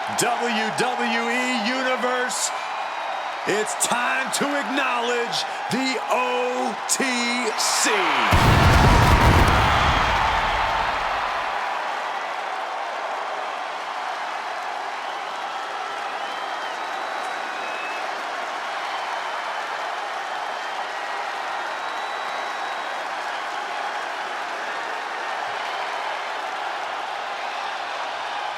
WWE Universe, it's time to acknowledge the OTC.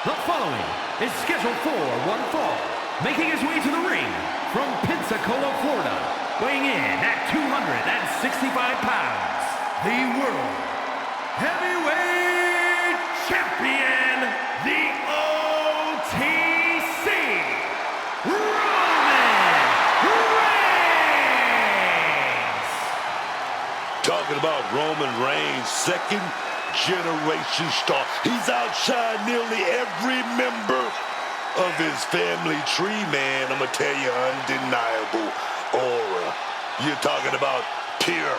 The following is scheduled for one fall, making his way to the ring from Pensacola, Florida, weighing in at 265 pounds, the World Heavyweight Champion, the OTC, Roman Reigns! Talking about Roman Reigns, second generation star. He's outshined nearly every member of his family tree, man. I'm gonna tell you, undeniable aura. You're talking about pure,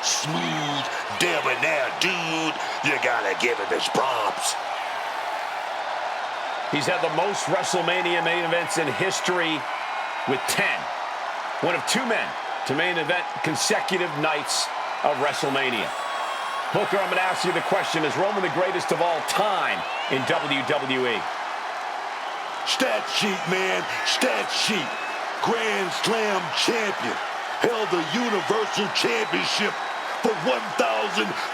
smooth, debonair dude. You gotta give him his props. He's had the most WrestleMania main events in history with 10. One of two men to main event consecutive nights of WrestleMania. Booker, I'm going to ask you the question, is Roman the greatest of all time in WWE? Stat sheet, man. Stat sheet. Grand Slam champion. Held the Universal Championship for 1,316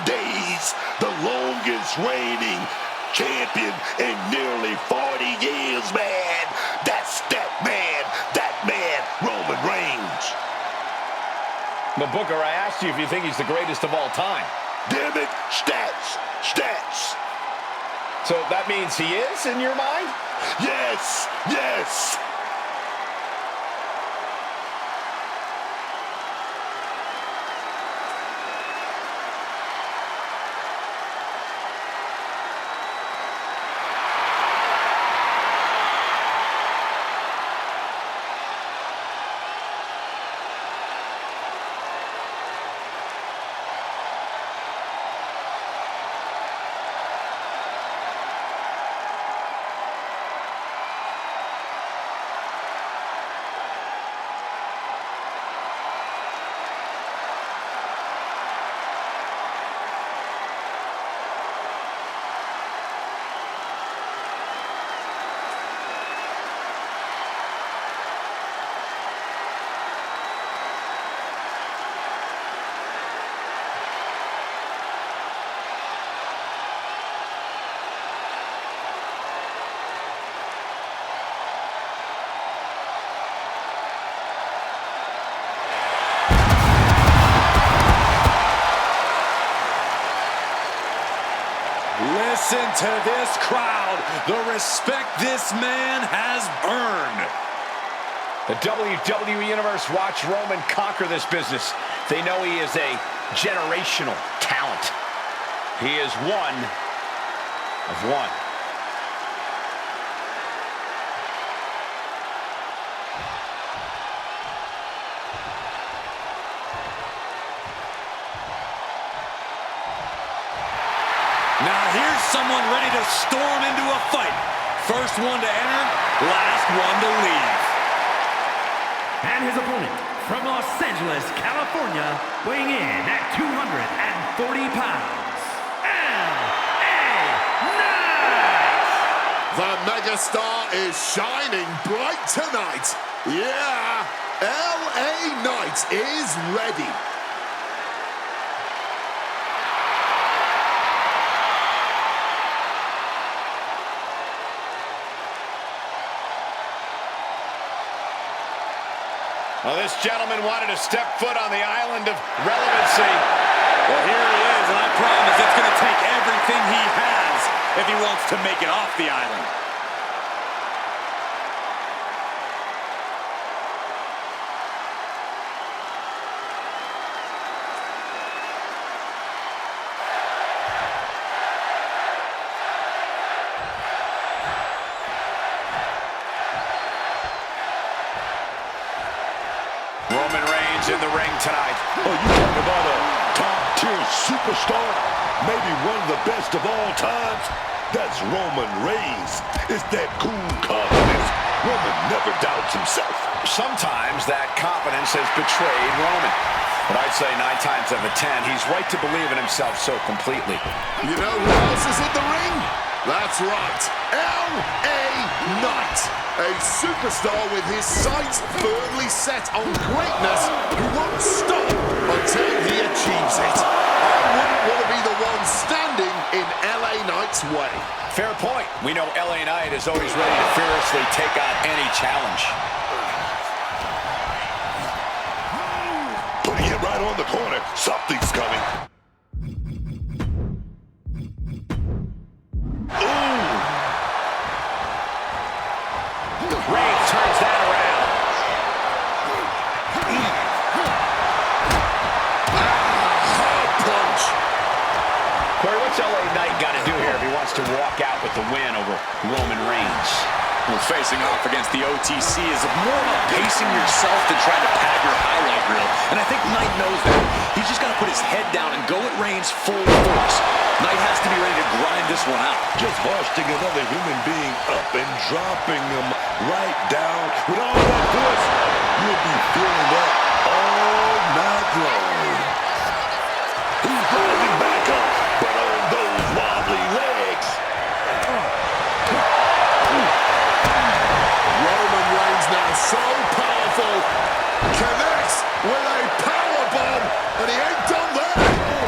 days. The longest reigning champion in nearly 40 years, man. That's that man, Roman Reigns. But Booker, I asked you if you think he's the greatest of all time. Damn it, stats. So that means he is, in your mind? Yes. Listen to this crowd, the respect this man has earned. The WWE Universe watched Roman conquer this business. They know he is a generational talent. He is one of one. Now here's someone ready to storm into a fight. First one to enter, last one to leave. And his opponent from Los Angeles, California, weighing in at 240 pounds, L.A. Knight! The megastar is shining bright tonight. Yeah, L.A. Knight is ready. Well, this gentleman wanted to step foot on the island of relevancy. Well, here he is, and I promise it's going to take everything he has if he wants to make it off the island. Roman Reigns in the ring tonight. Oh, you talk about a top-tier superstar, maybe one of the best of all times. That's Roman Reigns. It's that cool confidence. Roman never doubts himself. Sometimes that confidence has betrayed Roman. But I'd say 9 times out of 10, he's right to believe in himself so completely. You know who else is in the ring? That's right, L.A. Knight. A superstar with his sights firmly set on greatness who won't stop until he achieves it. I wouldn't want to be the one standing in L.A. Knight's way. Fair point. We know LA Knight is always ready to fearlessly take on any challenge. Putting it right on the corner. Something's coming. Ooh! Reigns turns that around. Hard punch. Corey, what's LA Knight got to do here if he wants to walk out with the win over Roman Reigns? Well, facing off against the OTC is more about pacing yourself than trying to pad your highlight reel. And I think Knight knows that. He's just got to put his head down and go at Reigns full force. Knight has to be ready to grind this one out. Just hoisting another human being up and dropping him right down with all that force. You'll be feeling that all night long. He's rising back up, but on those wobbly legs. Roman Reigns now so powerful. Connects with a powerbomb, and he ain't done that.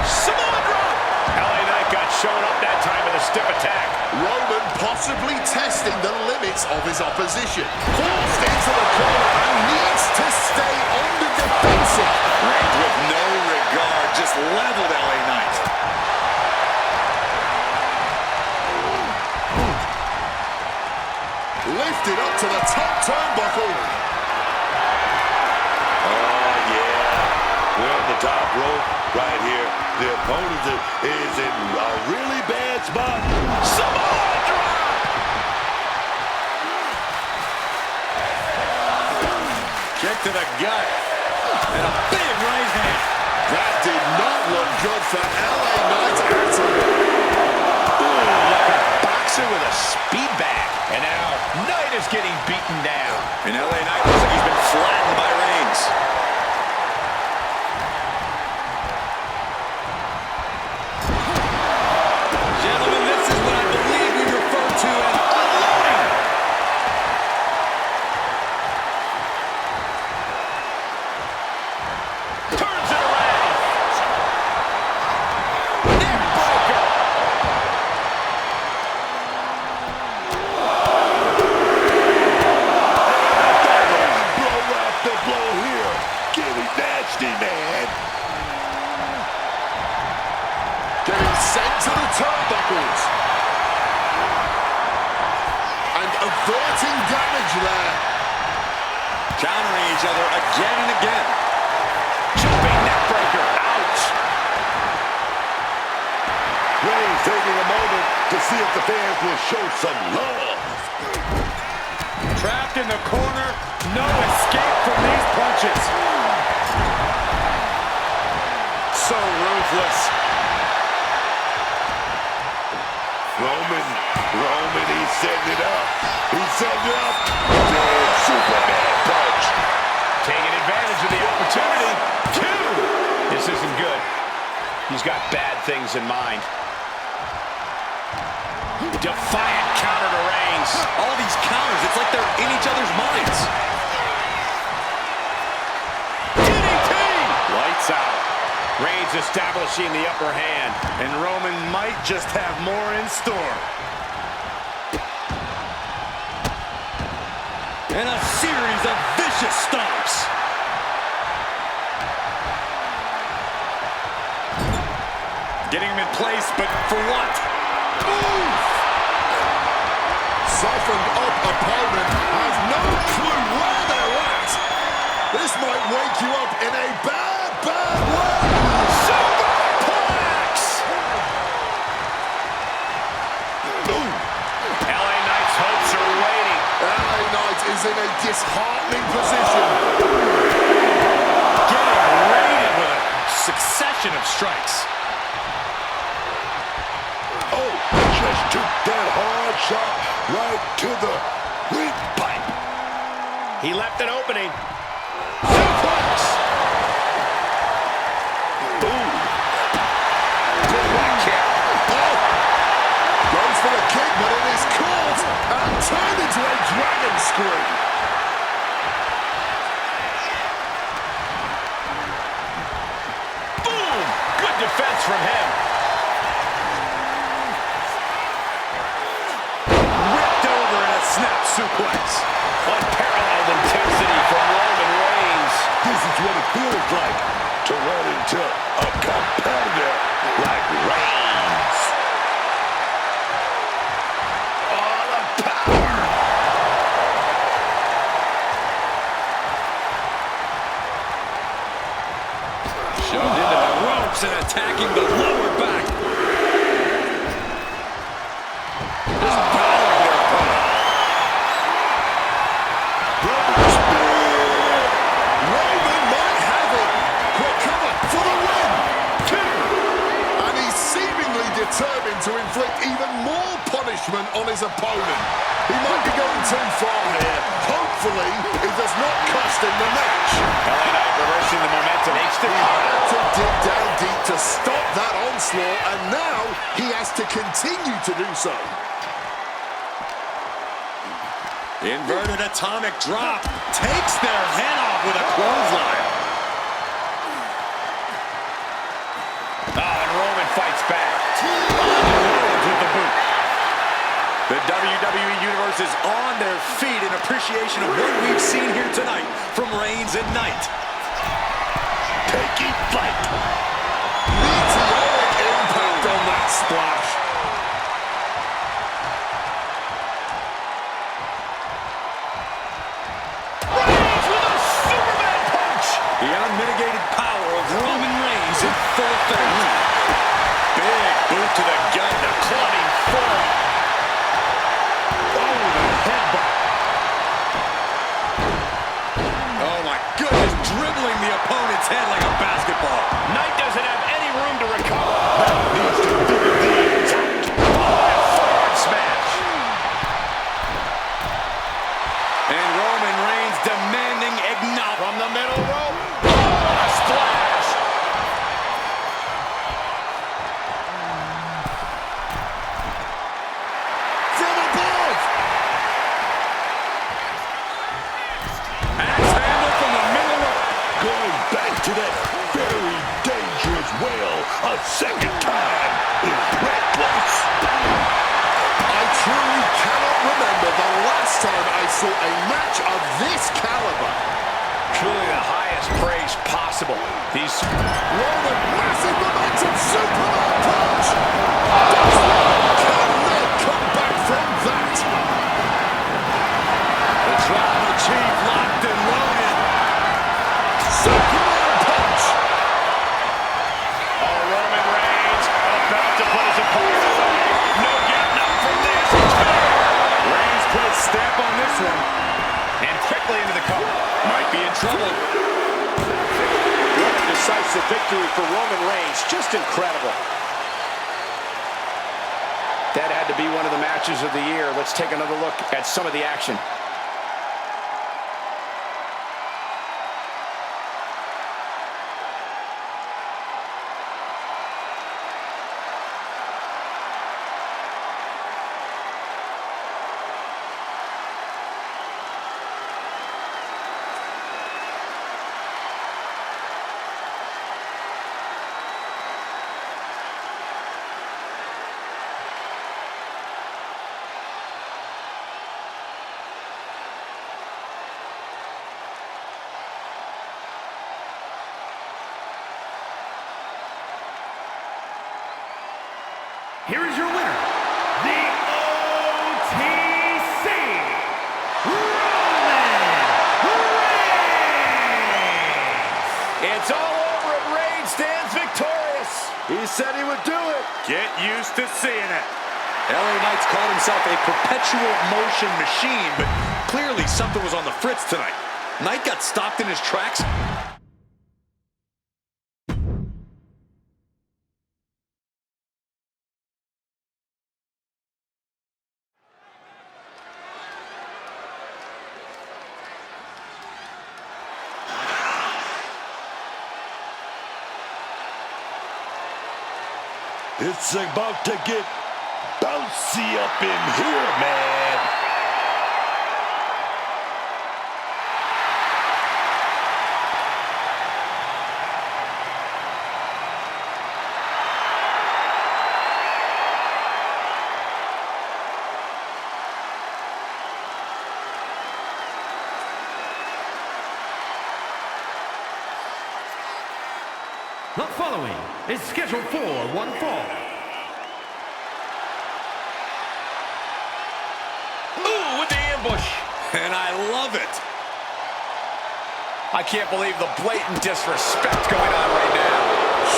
Samoa drop! LA Knight got shown up that time with a stiff attack. Roman possibly testing the limits of his opposition. Forced into the corner and needs to stay on the defensive. Reigns with no regard, just leveled LA Knight. Lifted up to the top turnbuckle. Oh, yeah. We're on the top rope right here. The opponent is in a really bad spot. Samoa drop! Kick to the gut. And a big right hand. That did not look good for LA Knight at all. Like a boxer with a speed bag. And now Knight is getting beaten down. And LA Knight looks like he's been flattened by Reigns. Gentlemen, this is what I believe we refer to as unloading. Turns it around. Neck breaker. Blow after blow here. Getting nasty, man. Getting sent to the turnbuckles. And averting damage there. Countering each other again and again. Jumping neck breaker. Ouch. Reigns taking a moment to see if the fans will show some love. Trapped in the corner. No escape from these punches. So ruthless. Roman, he's setting it up. He's setting it up. Big Superman punch. Taking advantage of the opportunity. 2. This isn't good. He's got bad things in mind. Defiant counter to Reigns. All these counters, it's like they're in each other's minds. DDT! Lights out. Reigns establishing the upper hand. And Roman might just have more in store. And a series of vicious stomps. Getting him in place, but for what? Oof! Softened up opponent has no clue where they're at. This might wake you up in a bad, bad way. Superplex! LA Knight's hopes are waiting. LA Knight is in a disheartening position. Getting raided with a succession of strikes. Oh, just took that shot right to the windpipe. He left an opening. Suplex! Boom! Good back kick. Oh! Goes for the kick, but it is caught and turned into a dragon scream. Boom! Good defense from him. Ripped over in a snap suplex. Unparalleled intensity from Roman Reigns. This is what it feels like to run into a competitor like Reigns. All the power. Shoved into the ropes and attacking the lower back. Just powering their opponent. Roman might have it. Quick cover for the win. And he's seemingly determined to inflict even more punishment on his opponent. He might be going too far here. Hopefully, it does not cost him the match. LA Knight reversing the momentum. He had to dig down deep to stop that onslaught, and now he has to continue to do so. Inverted atomic drop. Takes their head off with a clothesline. And Roman fights back. Rollins with the boot. The WWE Universe is on their feet in appreciation of what we've seen here tonight from Reigns and Knight. Taking flight. Meteoric impact on that splash. Reigns with a Superman punch. The unmitigated power of Roman Reigns in full effect. Big boot to the gut, the clubbing forearm. Oh, the headbutt. Oh my goodness, dribbling the opponent's head like a basketball. Knight doesn't have any room to recover. That needs to figure things out. Forearm smash. And Roman Reigns demanding acknowledgement. From the middle rope. Oh, a splash. From above. Axe handle from the middle rope. Going back to that very dangerous well a second time is reckless. I truly cannot remember the last time I saw a match of this caliber. Truly the highest praise possible. These Roman, massive momentum, Superman punch. Does can Ned come back from that? The tribal chief locked and loaded. Superman punch. Oh, Roman Reigns about to put his opponent away. No getting up from this. Reigns put a stamp on this one. And quickly into the cover. Might be in trouble. What a decisive victory for Roman Reigns. Just incredible. That had to be one of the matches of the year. Let's take another look at some of the action. Here is your winner, the OTC, Roman Reigns! It's all over and Reigns stands victorious. He said he would do it. Get used to seeing it. LA Knight's called himself a perpetual motion machine, but clearly something was on the fritz tonight. Knight got stopped in his tracks. It's about to get bouncy up in here, man. The following is scheduled for one fall. Ooh, with the ambush. And I love it. I can't believe the blatant disrespect going on right now.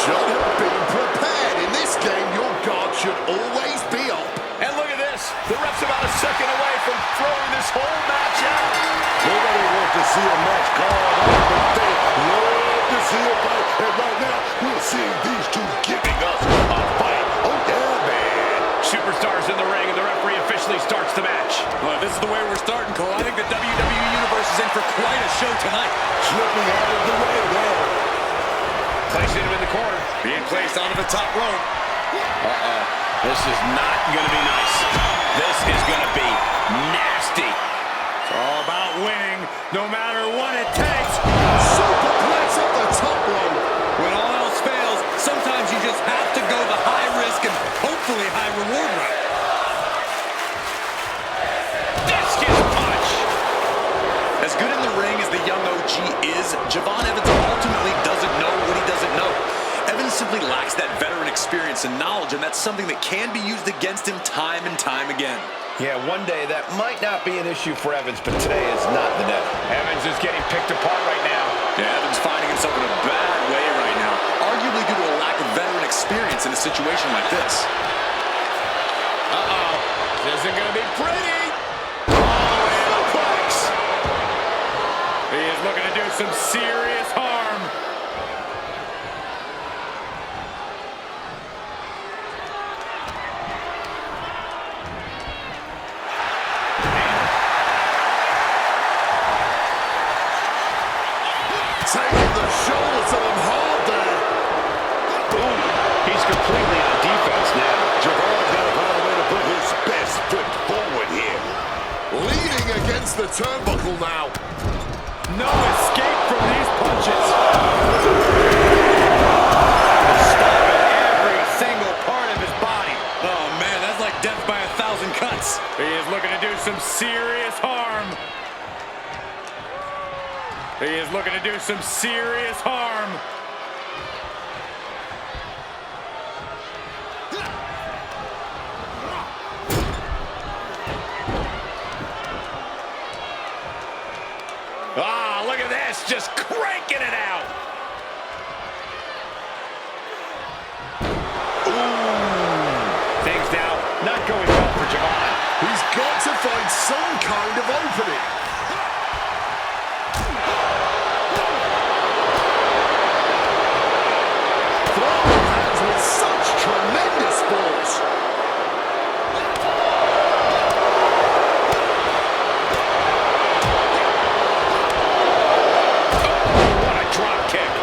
Should have been prepared. In this game, your guard should always be up. And look at this. The ref's about a second away from throwing this whole match out. Nobody wants to see a match called out, but they love to see a fight. And right now, we're seeing these two giving us a fight. Oh, yeah, man. Superstars in the ring, and the referee officially starts the match. Well, this is the way we're starting, Cole. I think the WWE Universe is in for quite a show tonight. Slipping out of the way there. Placing him in the corner. Being placed onto the top rope. This is not going to be nice. This is going to be nasty. It's all about winning, no matter what it takes. Superplex at the top rope. When all else fails, sometimes you just have to go the high risk and hopefully high reward route. Discus punch. As good in the ring as the young OG is, Javon Evans ultimately doesn't know what he doesn't know. Evans simply lacks that veteran experience and knowledge, and that's something that can be used against him time and time again. Yeah, one day that might not be an issue for Evans, but today is not the day. Evans is getting picked apart right now. Yeah, Evans finding himself in a bad way right now, arguably due to a lack of veteran experience in a situation like this. This isn't going to be pretty. Oh, and a box. He is looking to do some serious harm. Taking the shoulder to him hard there. Boom. He's completely on defense now. Javon's got to find a way to put his best foot forward here. Leaning against the turnbuckle now. No escape from these punches. Stopping every single part of his body. Oh, man, that's like death by 1,000 cuts. He is looking to do some serious harm. He is looking to do some serious harm. Ah, look at this, just cranking it out. Ooh. Things now not going well for Javon. He's got to find some kind of opening. Throwing hands with such tremendous force. What a drop kick.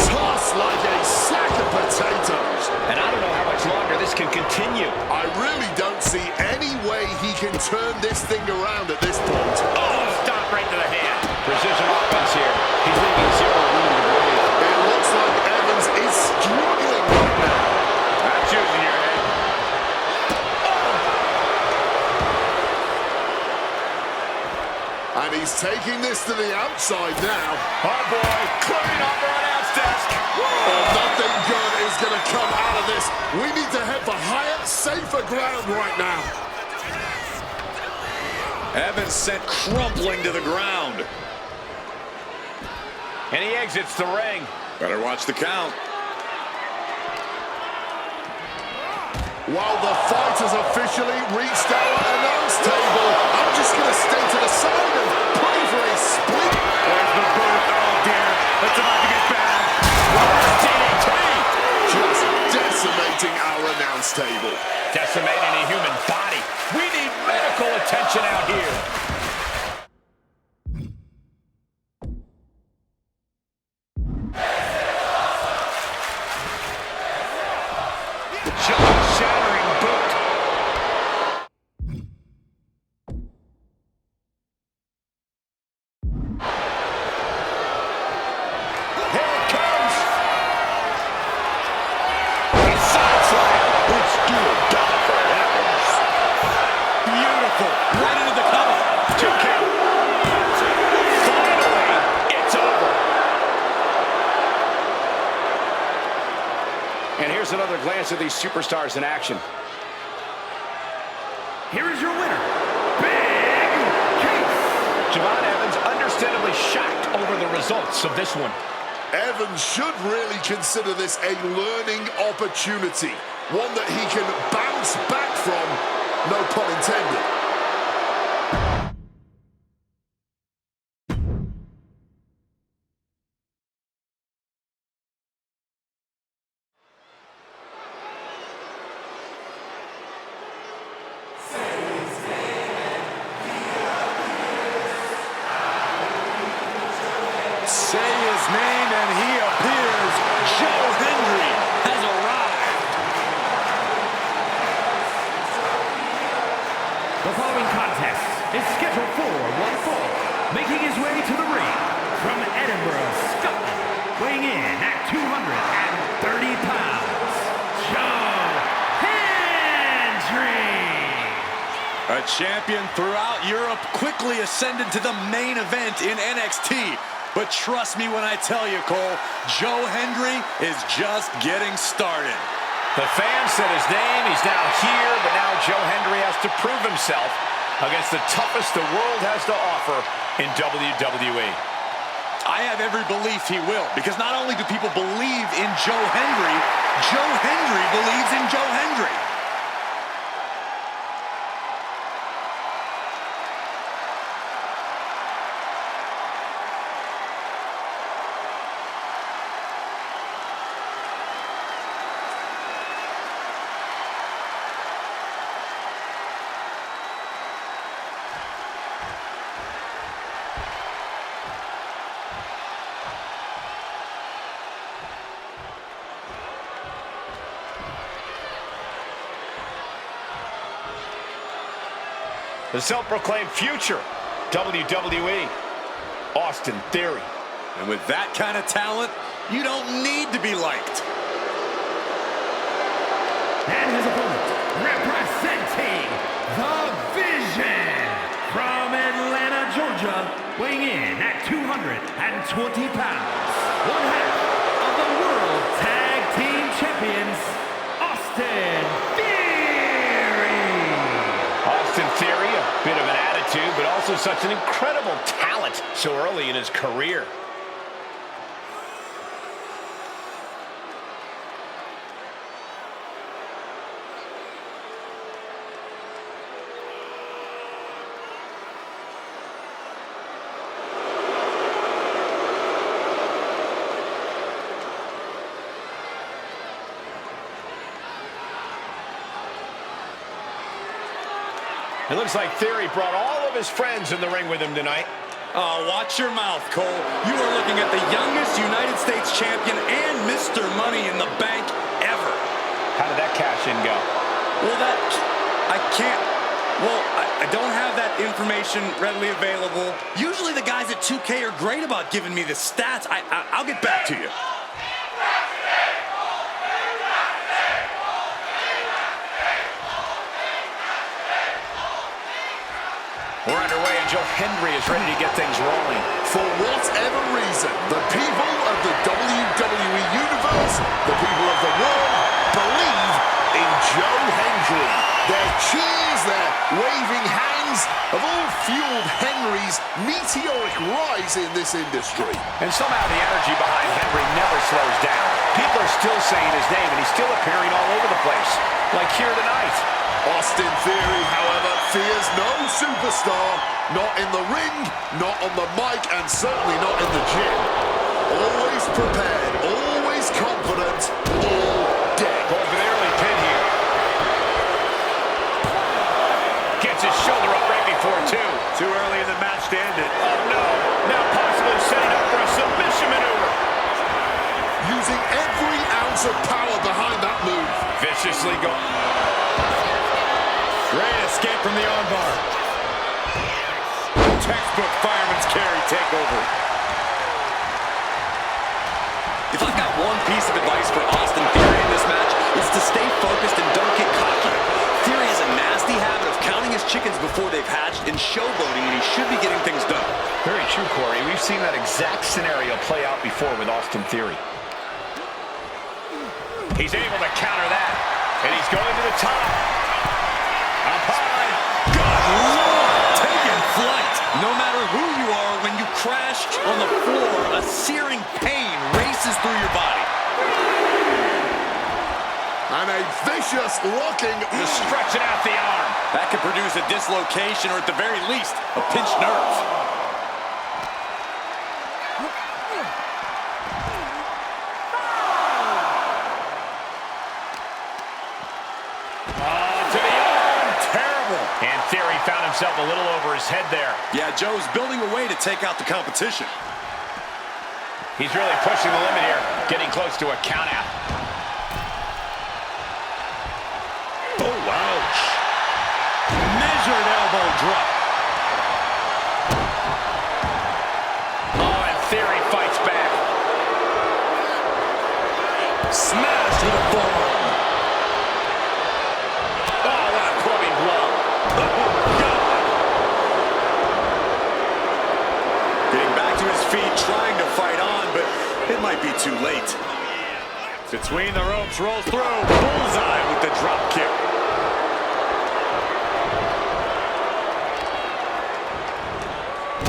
Tossed like a sack of potatoes. And I don't know how much longer this can continue. I really don't see any way he can turn this thing around at this point. Oh, stop right to the hand. Precision offense here. He's leaving zero room to breathe. It looks like Evans is struggling right now. I'm choosing your head. And he's taking this to the outside now. Oh, boy. Clearing off our announce desk. Nothing good is going to come out of this. We need to head for higher, safer ground right now. Evans sent crumpling to the ground. And he exits the ring. Better watch the count. While the fight has officially reached our announce table, I'm just going to stay to the side and pray for a split. There's the boot. Oh, dear. It's about to get bad. DDT. Just decimating our announce table. Decimating a human body. We need medical attention out here. jaw-shattering boot. Here it comes. A side slam. It's do or die for Evans. Beautiful. Right into the cover. 2 count. Finally, it's over. And here's another glance at these superstars in action. Here is your winner, Big Case. Javon Evans understandably shocked over the results of this one. Evans should really consider this a learning opportunity, one that he can bounce back from, no pun intended. Say his name and he appears. Joe Hendry has arrived. The following contest is scheduled for one fall. Making his way to the ring from Edinburgh, Scotland, weighing in at 230 pounds, Joe Hendry. A champion throughout Europe, quickly ascended to the main event in NXT. But trust me when I tell you, Cole, Joe Hendry is just getting started. The fans said his name, he's now here, but now Joe Hendry has to prove himself against the toughest the world has to offer in WWE. I have every belief he will, because not only do people believe in Joe Hendry believes in Joe Hendry. The self-proclaimed future WWE, Austin Theory. And with that kind of talent, you don't need to be liked. And his opponent, representing the Vision from Atlanta, Georgia, weighing in at 220 pounds, one half of the World Tag Team Champions, Austin Theory. Austin Theory, a bit of an attitude, but also such an incredible talent so early in his career. It looks like Theory brought all of his friends in the ring with him tonight. Oh, watch your mouth, Cole. You are looking at the youngest United States champion and Mr. Money in the Bank ever. How did that cash in go? Well, I don't have that information readily available. Usually the guys at 2K are great about giving me the stats. I'll get back to you. We're underway, and Joe Hendry is ready to get things rolling. For whatever reason, the people of the WWE Universe, the people of the world, believe in Joe Hendry. Their cheers, their waving hands have all fueled Henry's meteoric rise in this industry. And somehow the energy behind Hendry never slows down. People are still saying his name, and he's still appearing all over the place, like here tonight. Austin Theory, however, fears no superstar, not in the ring, not on the mic, and certainly not in the gym. Always prepared, always confident, all day. Going for the early pin here. Gets his shoulder up right before two. Too early in the match to end it. Oh no, now possibly setting up for a submission maneuver. Using every ounce of power behind that move. Vicious viciously going. Great escape from the armbar. Textbook fireman's carry takeover. If I've got one piece of advice for Austin Theory in this match, it's to stay focused and don't get cocky. Theory has a nasty habit of counting his chickens before they've hatched and showboating, and he should be getting things done. Very true, Corey. We've seen that exact scenario play out before with Austin Theory. He's able to counter that, and he's going to the top. Up high. Good Lord! Taking flight. No matter who you are, when you crash on the floor, a searing pain races through your body. And a vicious looking... Just stretching out the arm. That could produce a dislocation or at the very least, a pinched nerve. To the arm. Terrible. And Theory found himself a little over his head there. Yeah, Joe's building a way to take out the competition. He's really pushing the limit here, getting close to a count out. Oh, ouch. Measured elbow drop. Oh, and Theory fights back. Smashed with a forearm. Oh, what a clubbing blow. Oh, God. Getting back to his feet, trying to fight on, but it might be too late. Between the ropes, rolls through. Bullseye with the drop kick.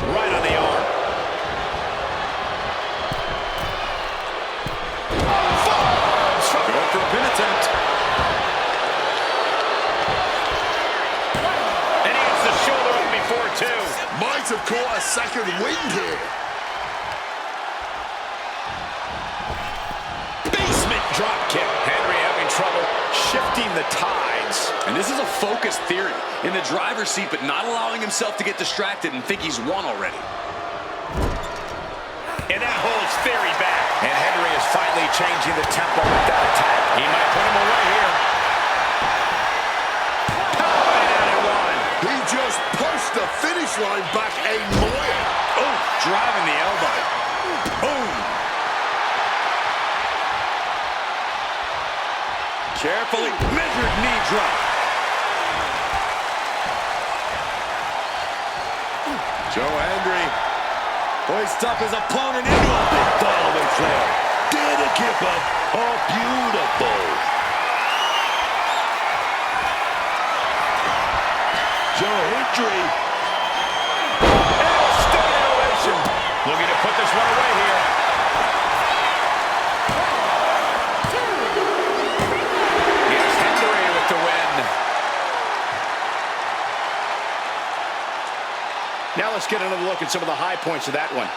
Right on the arm. Go for a pin attempt. And he gets the shoulder up before two. Might have caught a second wind here. Basement drop kick. Henry having trouble shifting the tides. And this is a focused Theory. In the driver's seat, but not allowing himself to get distracted and think he's won already. And that holds Theory back. And Henry is finally changing the tempo with that attack. He might put him away here. Powered out at one. He just pushed the finish line back a mile. Oh, driving the elbow. Boom. Carefully measured knee drop. Joe Hendry hoists up his opponent into a big Donovan flare. Dare to keep up. Oh, beautiful. Joe Hendry. And standing ovation. Looking to put this one away here. Here's Henry with the win. Now let's get another look at some of the high points of that one.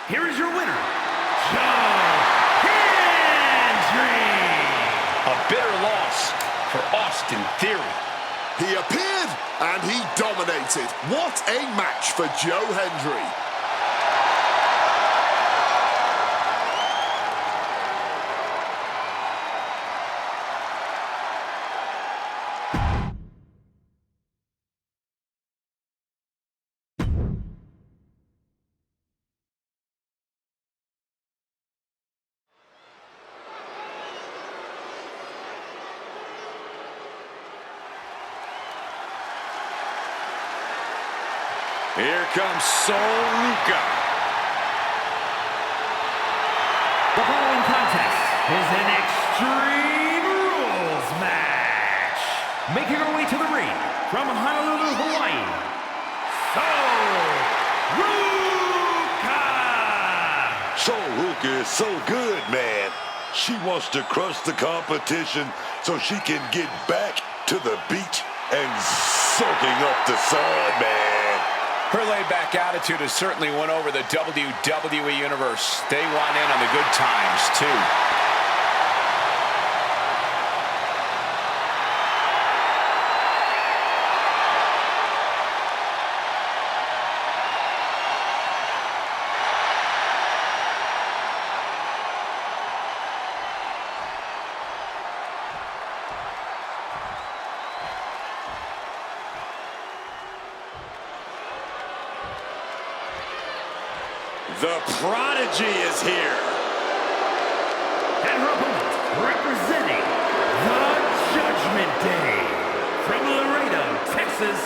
Here is your winner, Joe Hendry. A bitter loss for Austin Theory. He appeared and he dominated. What a match for Joe Hendry. Here comes Sol Luca. The following contest is an Extreme Rules match. Making her way to the ring from Honolulu, Hawaii, Sol Luca. Sol Luca is so good, man. She wants to crush the competition so she can get back to the beach and soaking up the sun, man. Her laid-back attitude has certainly won over the WWE Universe. They want in on the good times, too. The Prodigy is here. And her opponent, representing the Judgment Day, from Laredo, Texas,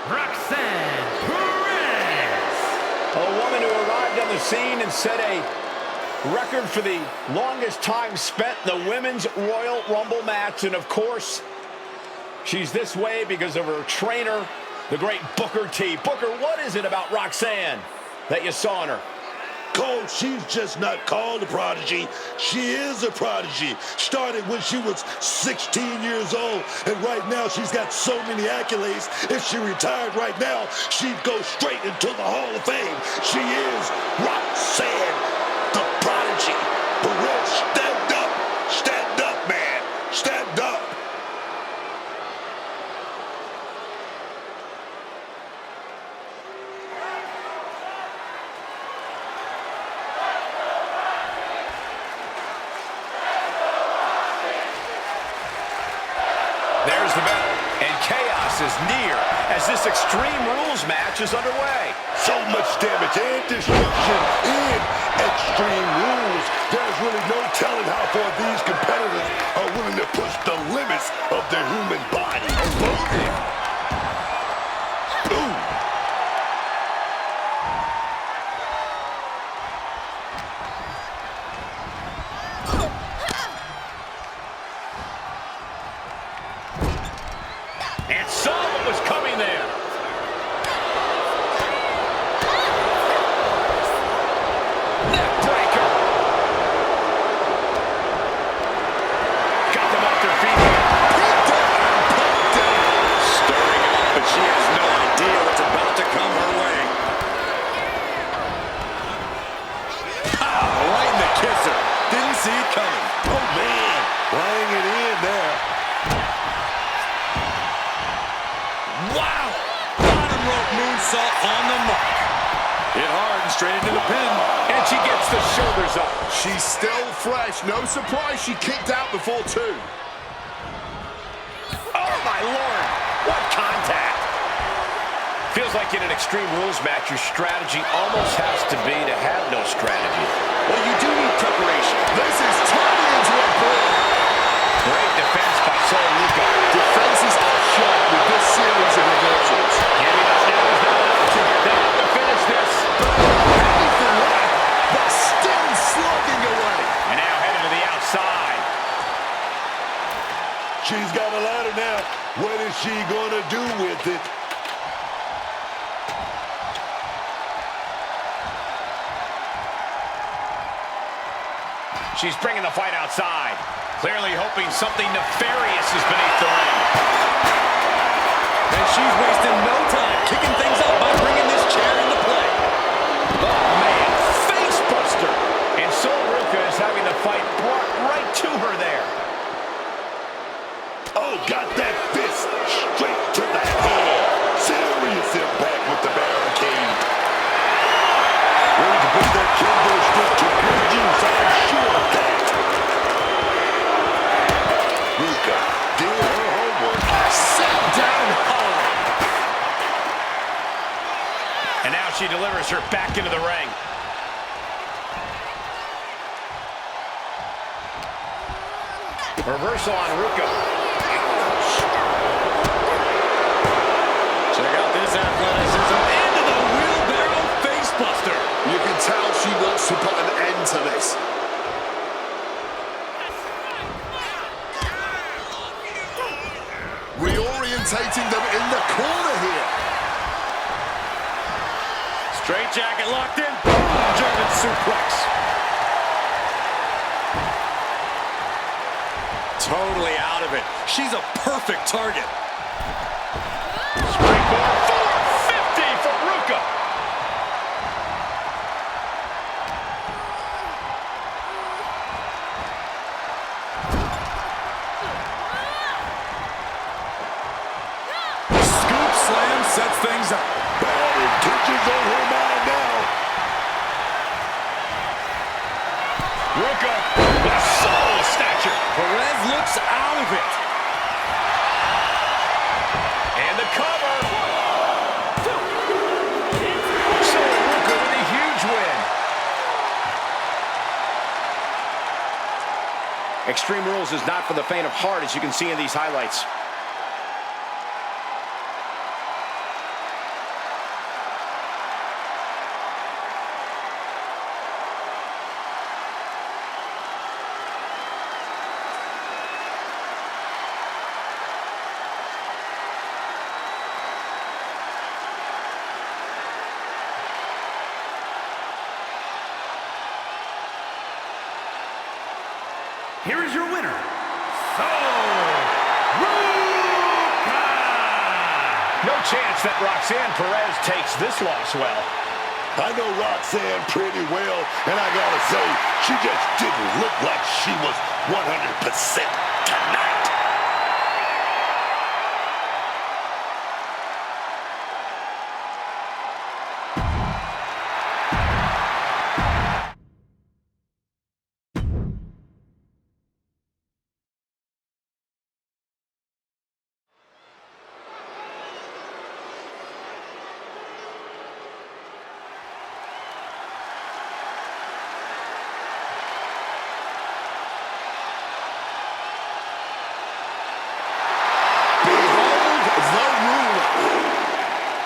Roxanne Perez. A woman who arrived on the scene and set a record for the longest time spent in the Women's Royal Rumble match. And, of course, she's this way because of her trainer, the great Booker T. Booker, what is it about Roxanne that you saw in her? Cole, she's just not called a prodigy. She is a prodigy. Started when she was 16 years old, and right now she's got so many accolades. If she retired right now, she'd go straight into the Hall of Fame. She is Roxanne, the prodigy. Perez, stand up. Stand up, man. Stand up. There's the bell, and chaos is near as this Extreme Rules match is underway. So much damage and destruction in Extreme Rules. There's really no telling how far these competitors are willing to push the limits of their human body. Ooh. And saw what was coming there. Neck breaker. Got them off their feet. Stirring up, but she has no idea what's about to come her way. Pow! Right in the kisser. Didn't see it coming. Oh, man. Laying it in there. Wow! Bottom rope moonsault on the mark. Hit hard and straight into the pin. And she gets the shoulders up. She's still fresh. No surprise she kicked out before two. Oh, my Lord. What contact. Feels like in an Extreme Rules match, your strategy almost has to be to have no strategy. Well, you do need preparation. This is turning into a brawl. Great defense by Sol Luca. Defenses are sharp with this series of reversals. Giving up now is not an option. They have to finish this. Anything left, but still slugging away. And now headed to the outside. She's got a ladder now. What is she going to do with it? She's bringing the fight outside. Clearly hoping something nefarious is beneath the ring. And she's wasting no time kicking things up by bringing this chair into play. Oh, man. Face buster. And Sol Luca is having the fight brought right to her there. Oh, got that fist straight to the head. Serious impact with the barricade. Ready to put that kendo stick to good use, I'm sure of that. Luca did her homework. Set down hard. And now she delivers her back into the ring. Reversal on Ruka. Check out this athleticism into the wheelbarrow facebuster. You can tell she wants to put an end to this. Reorientating them in the corner here. Straight jacket locked in. German suplex. totally out of it. She's a perfect target. Springboard 450 for Ruka. Scoop slam sets things up. Bad intentions on her mind now. Ruka with a solid snatcher. Perez looks out of it. And the cover. So Ruka with a huge win. Extreme Rules is not for the faint of heart, as you can see in these highlights. Here is your winner, Ruka! No chance that Roxanne Perez takes this loss well. I know Roxanne pretty well, and I gotta say, she just didn't look like she was 100% tonight.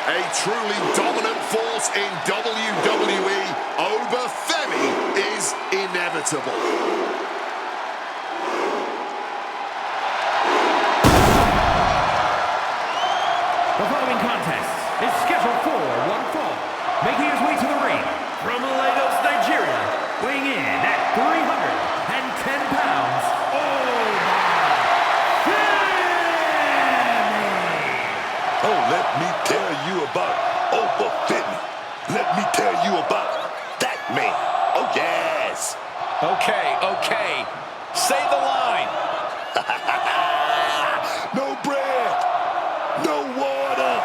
A truly dominant force in WWE, Femi is inevitable. The following contest is scheduled for one fall. Making his way to the ring from Lagos, Nigeria, weighing in at 310 pounds, Oh, let me tell you about Femi. Let me tell you about that man. Oh, yes. Okay. Say the line. No bread, no water,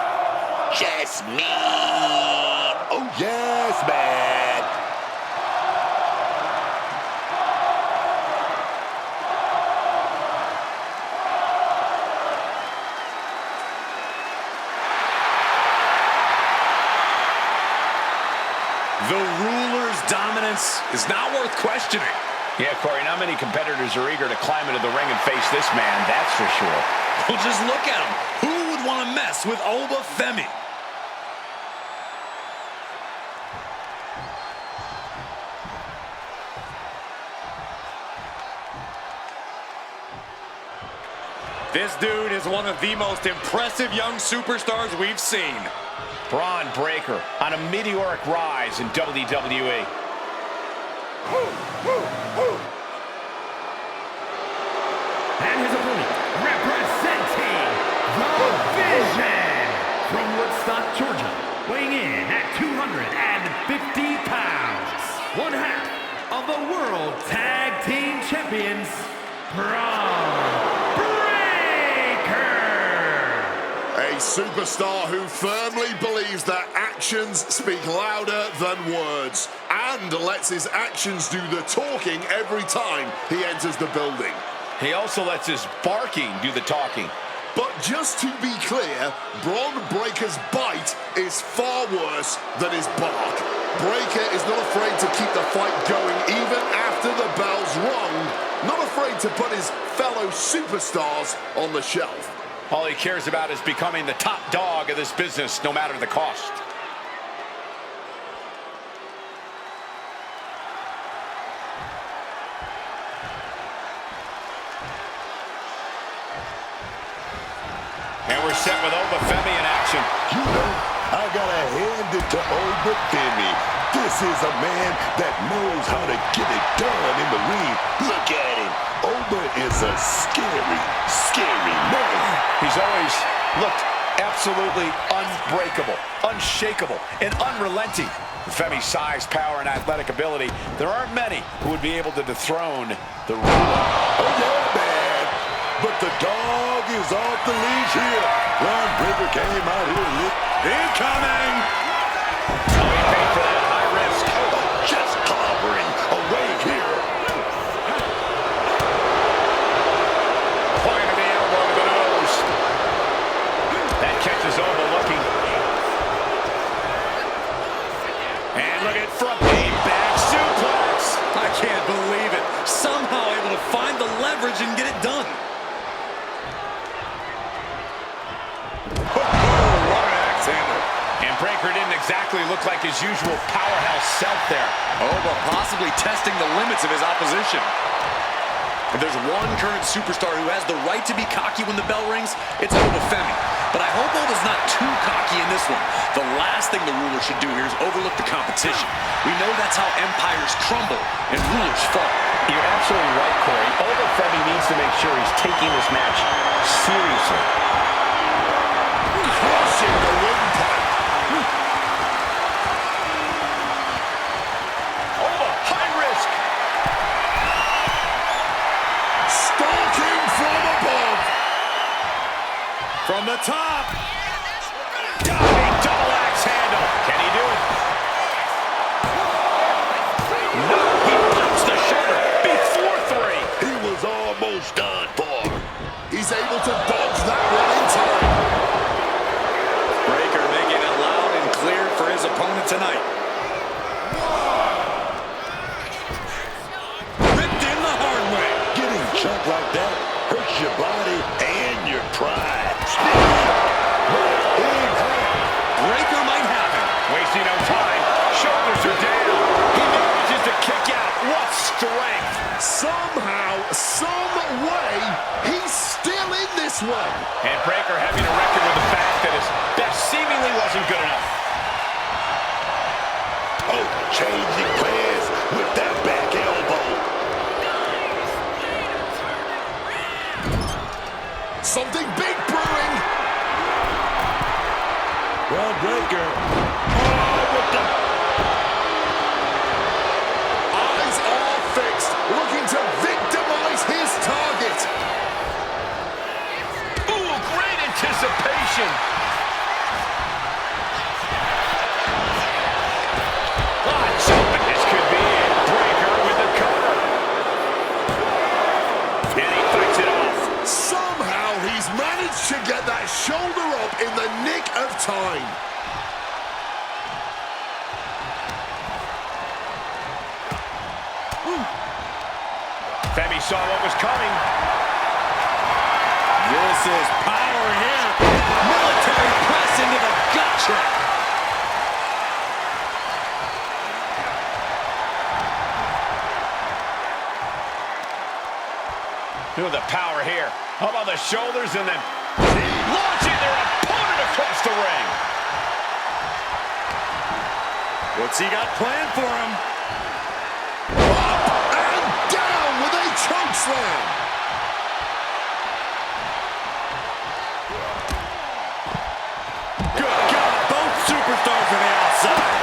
just me. Oh, yes, man. The ruler's dominance is not worth questioning. Yeah, Corey, not many competitors are eager to climb into the ring and face this man, that's for sure. Well, just look at him. Who would want to mess with Femi? This dude is one of the most impressive young superstars we've seen. Braun Breaker on a meteoric rise in WWE. and his opponent, representing the Vision from Woodstock, Georgia, weighing in at 250 pounds, one half of the World Tag Team Champions, Braun Breaker. A superstar who firmly believes that actions speak louder than words and lets his actions do the talking every time he enters the building. He also lets his barking do the talking. But just to be clear, Braun Breaker's bite is far worse than his bark. Breaker is not afraid to keep the fight going even after the bell's rung, not afraid to put his fellow superstars on the shelf. All he cares about is becoming the top dog of this business, no matter the cost. And we're set with Femi in action. You know, I gotta hand it to Femi. This is a man that knows how to get it done in the ring. Look at him. but is a scary, scary man. He's always looked absolutely unbreakable, unshakable, and unrelenting. With Femi's size, power, and athletic ability, there aren't many who would be able to dethrone the ruler. Oh, yeah, man. But the dog is off the leash here. Ron Breaker came out here. Incoming! Oh, he paid for that high risk. Oh, just clobbering away here. Point of the elbow to the nose. That catches overlooking. And look at front knee back suplex. I can't believe it. Somehow able to find the leverage and get it done. And Breaker didn't exactly look like his usual powerhouse self there. Oh, but possibly testing the limits of his opposition. If there's one current superstar who has the right to be cocky when the bell rings, it's Femi. But I hope Oba's not too cocky in this one. The last thing the ruler should do here is overlook the competition. We know that's how empires crumble and rulers fall. You're absolutely right, Corey. Femi needs to make sure he's taking this match seriously. Crushing the windpipe. High risk. Stalking from above. From the top. Diving double axe handle. Can he do it? No, he pops the shoulder before three. He was almost done for. He's able to dodge that one in time. Breaker making it loud and clear for his opponent tonight. Ripped in the hard way. Getting chucked like that hurts your body and your pride. Breaker might have it. Wasting no time. Shoulders are down. He manages to kick out. What strength. Somehow, some way, he's still in this one. And Breaker having to reckon with the fact that his best seemingly wasn't good enough. Oh, changing plans with that back elbow. Something big brewing. Well, Breaker. Oh, with the... Eyes all fixed, looking to victimize his target. Ooh, great anticipation. This could be it. Breaker with the cover. And he fights it off. Somehow he's managed to get that shoulder up in the nick of time. Femi saw what was coming. This is power here. Military press into the gut check. Look at the power here. How about the shoulders and then launching their opponent across the ring. What's he got planned for him? Up and down with a choke slam. Good God, both superstars on the outside.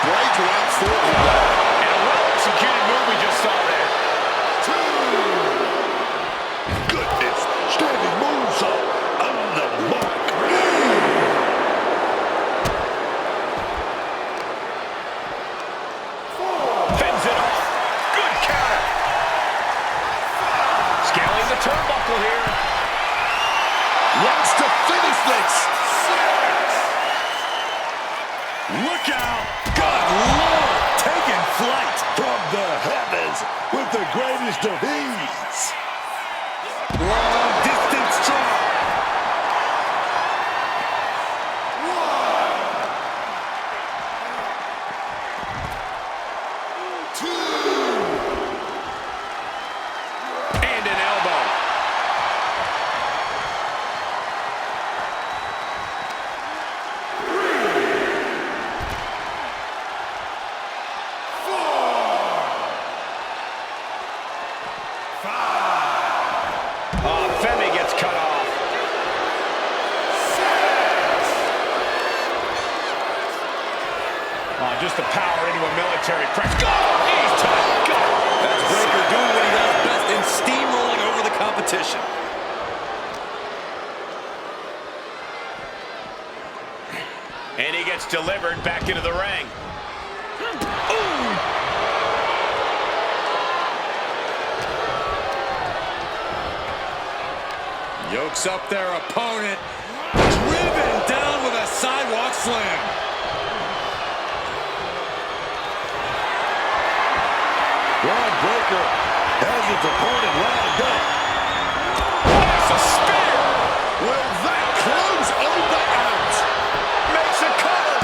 Breaker out for him. And a well-executed move we just saw there. Goodness, standing moonsault on the mark. Fends it off. Good counter. Scaling the turnbuckle here. Wants to finish this. Look out. Good Lord. Taking flight. From the heavens with the greatest of ease. Long distance drop. And an elbow. just the power into a military press. Go! He's tight. Go! That's Breakker doing what he does best in steamrolling over the competition. And he gets delivered back into the ring. Ooh! Yokes up their opponent. Driven down with a sidewalk slam. Braun Breakker has its opponent wound up. That's a spear! Will that close Oba out? Makes a cover!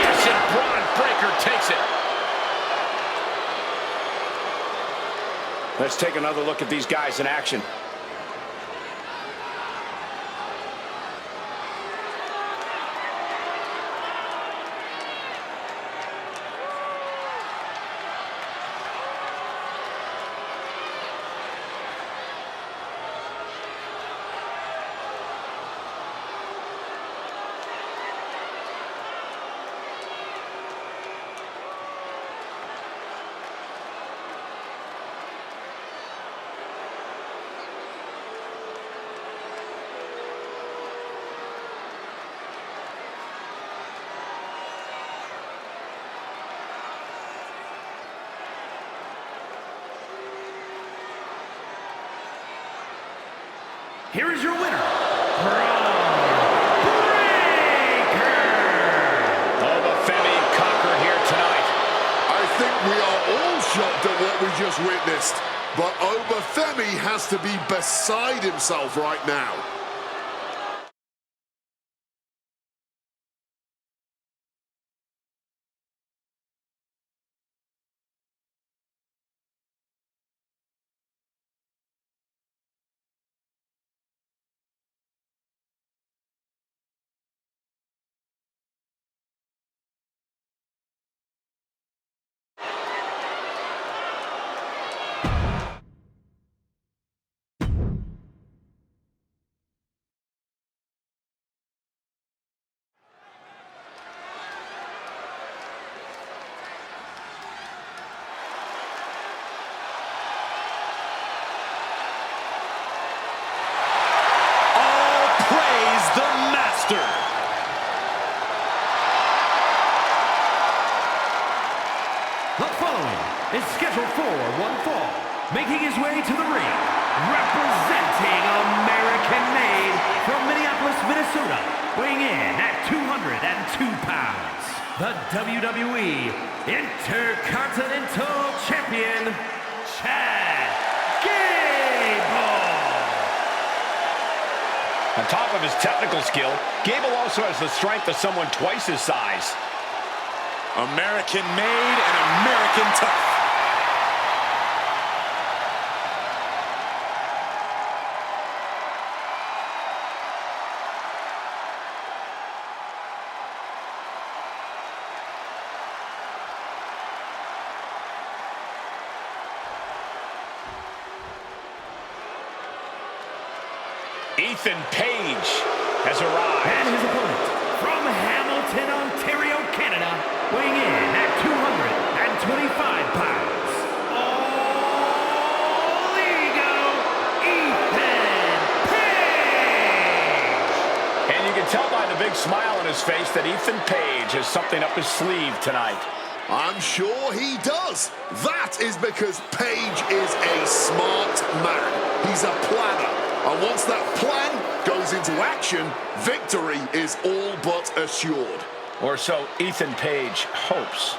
Yes, and Braun Breakker takes it. Let's take another look at these guys in action. Here is your winner, Braun Breakker. Femi conquered here tonight. I think we are all shocked at what we just witnessed. But Oba Femi has to be beside himself right now. The following is scheduled for one fall, making his way to the ring, representing American-made from Minneapolis, Minnesota, weighing in at 202 pounds, the WWE Intercontinental Champion, Chad Gable. On top of his technical skill, Gable also has the strength of someone twice his size. American-made and American tough. Ethan Page has arrived. And his opponent, from Hamilton, Ontario, Canada, weighing in at 225 pounds, All Ego, Ethan Page! And you can tell by the big smile on his face that Ethan Page has something up his sleeve tonight. I'm sure he does. That is because Page is a smart man. He's a planner. And once that plan goes into action, victory is all but assured. Or so Ethan Page hopes.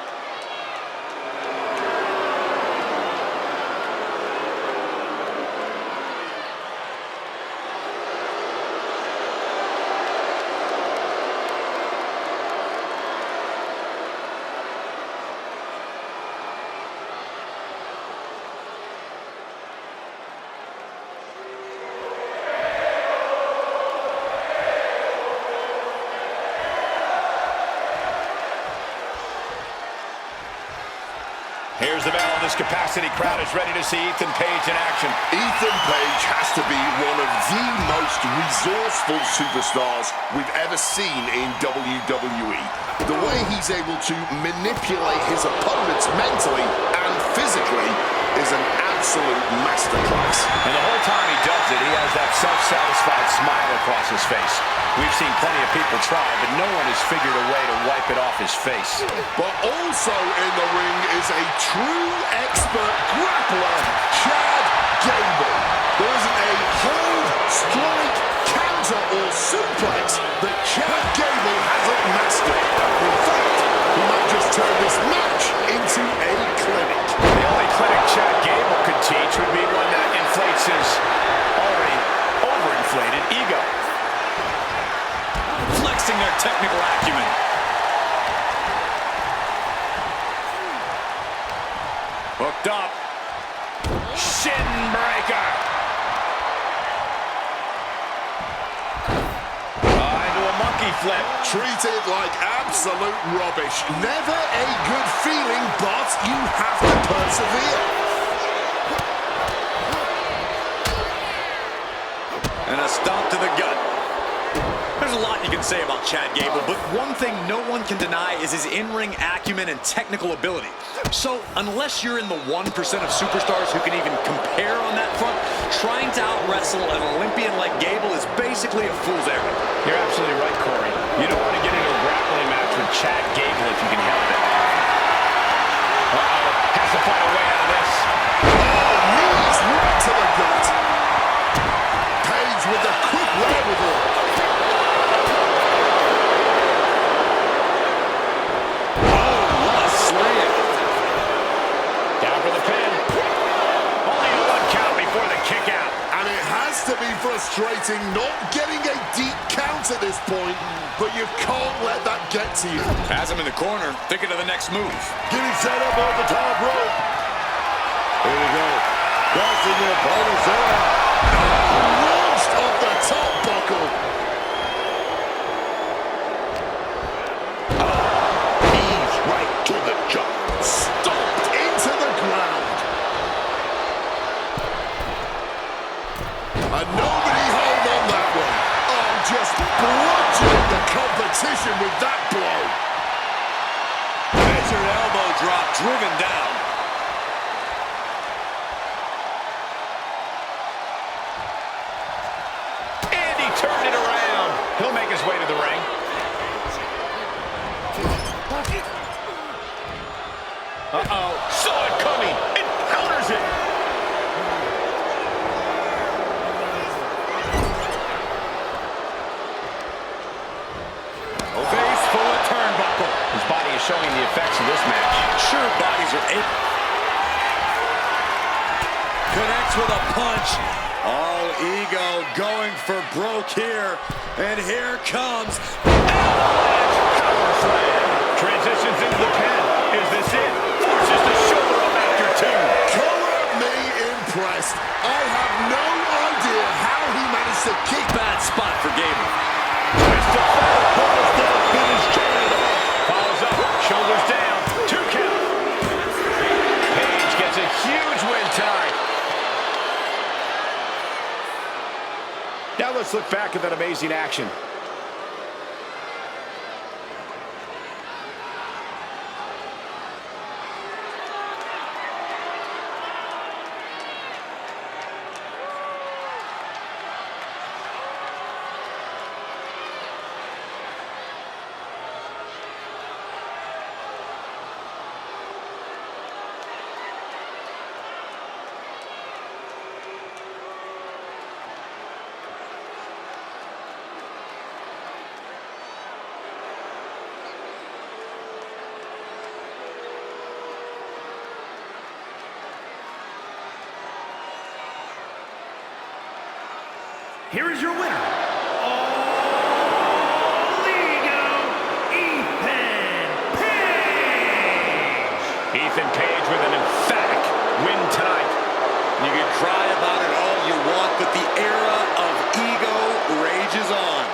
this capacity crowd is ready to see Ethan Page in action. Ethan Page has to be one of the most resourceful superstars we've ever seen in WWE. The way he's able to manipulate his opponents mentally and physically is an absolute masterclass. And the whole time he does it, he has that self-satisfied smile across his face. We've seen plenty of people try, but no one has figured a way to wipe it off his face. But also in the ring is a true expert grappler, Chad Gable. There isn't a hold, strike, counter, or suplex that Chad Gable hasn't mastered. In fact, he might just turn this match into a clinic. The only clinic Chad Gable could teach would be one that inflates his already overinflated ego. Flexing their technical acumen. Hooked up. Shin breaker. Into a monkey flip. Treated like absolute rubbish. Never a good feeling, but you have to persevere. And a stomp to the gut. There's a lot you can say about Chad Gable, but one thing no one can deny is his in-ring acumen and technical ability. So, unless you're in the 1% of superstars who can even compare on that front, trying to out-wrestle an Olympian like Gable is basically a fool's errand. You're absolutely right, Corey. You don't want to get into a grappling match with Chad Gable if you can help it. Uh-oh, has to find a way out of this. Oh, knees right to the gut. Page with the quick wherewithal. To be frustrating, not getting a deep count at this point, but you can't let that get to you. Has him in the corner, thinking of the next move. Getting set up on the top rope. Here we go. Crossing the opponent's arm. Launched off the top buckle. Knees right to the jaw. Stomped into the ground. And nobody held on that one. Oh, just bludgeoned the competition with that blow. Measured elbow drop, driven down. And he turned it around. He'll make his way to the ring. Uh-oh. Saw it coming. And counters it. Showing the effects of this match. Sure, bodies are able. Connects with a punch. All ego going for broke here. And here comes Power slam. Transitions into the pin. Is this it? Forces the shoulder up after two. Color me impressed. I have no idea how he managed to kick. Bad spot for Gable. Twist to fall. Finish turn. Follows up. Shoulders down. 2 count. Page gets a huge win tonight. Now let's look back at that amazing action. Here is your winner, All Ego, Ethan Page. Ethan Page with an emphatic win tonight. You can cry about it all you want, but the era of ego rages on.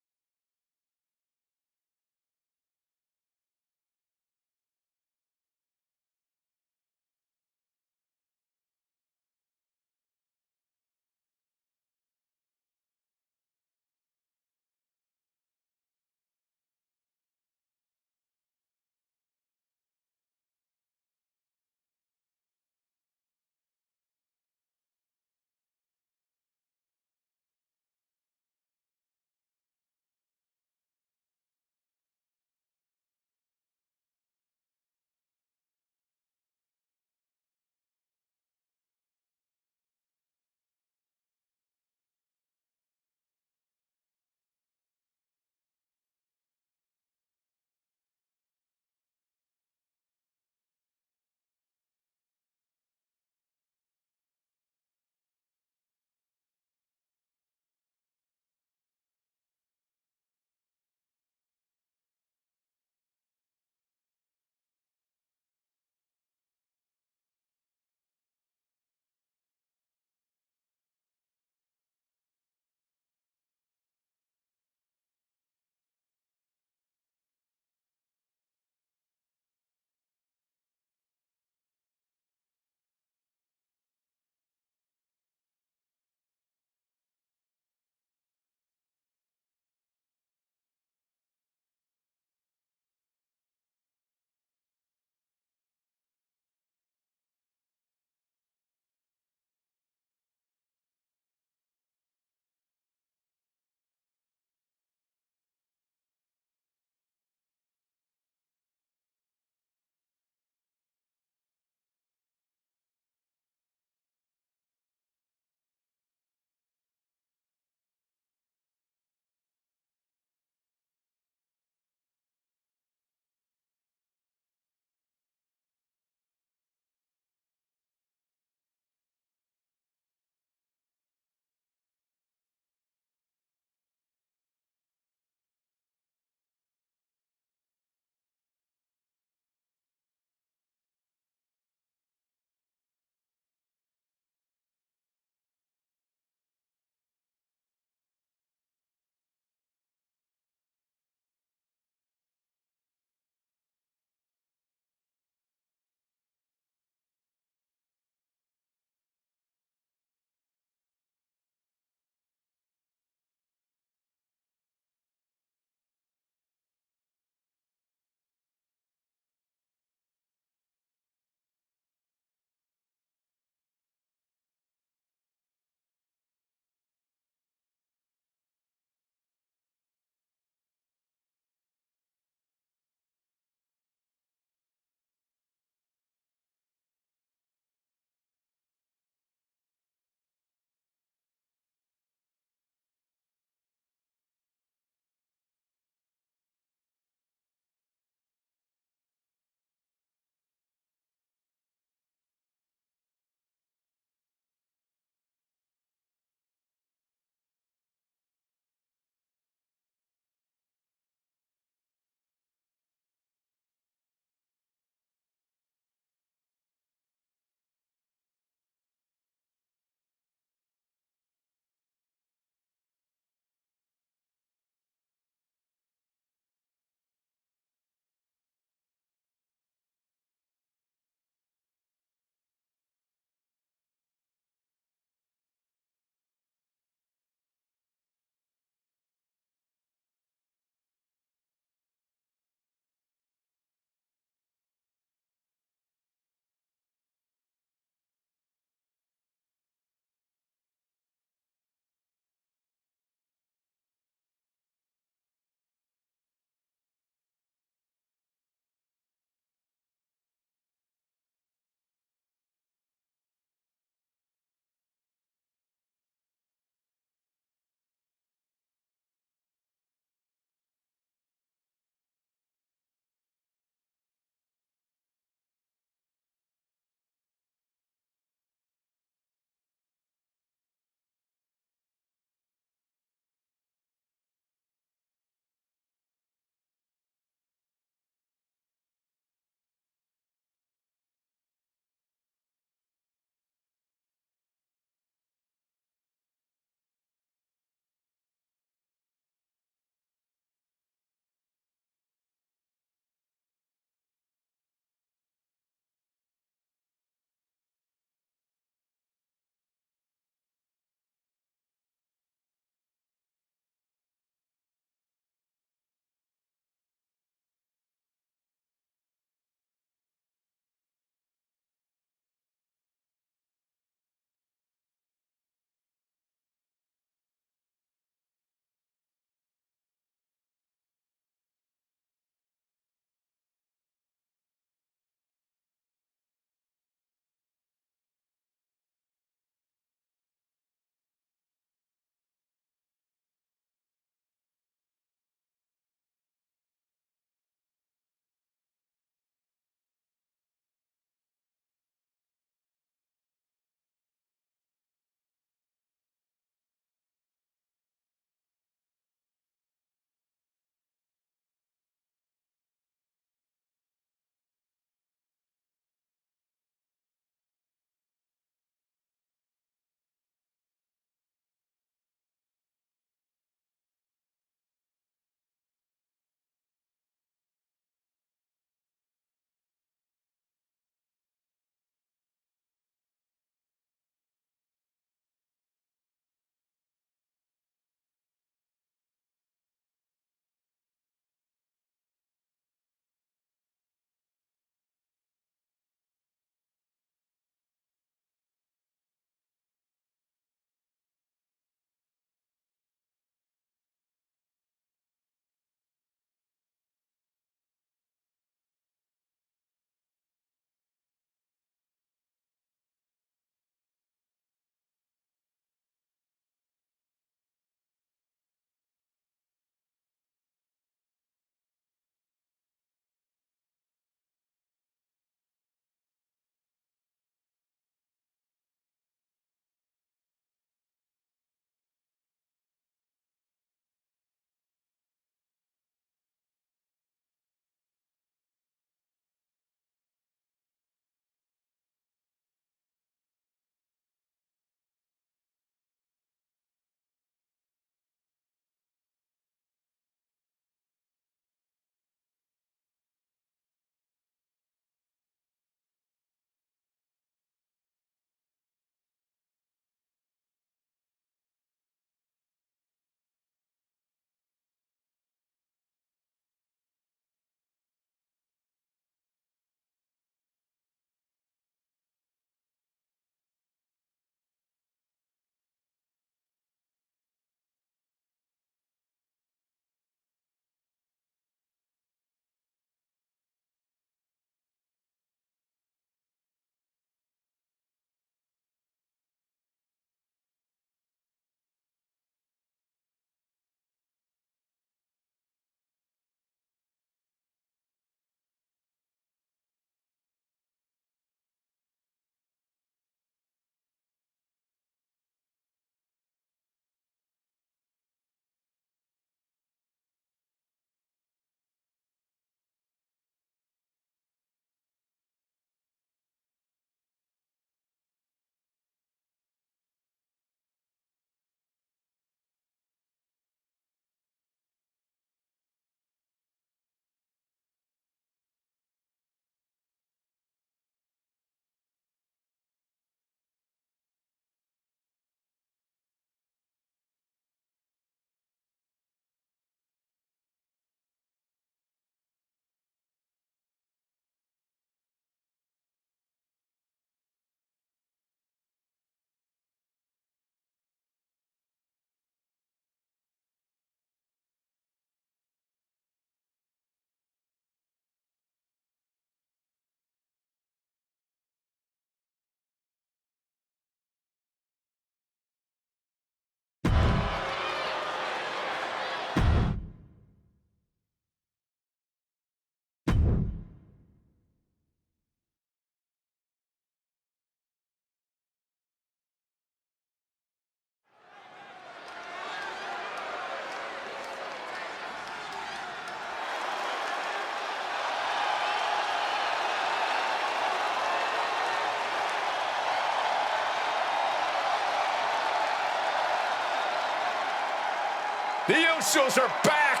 Usos are back.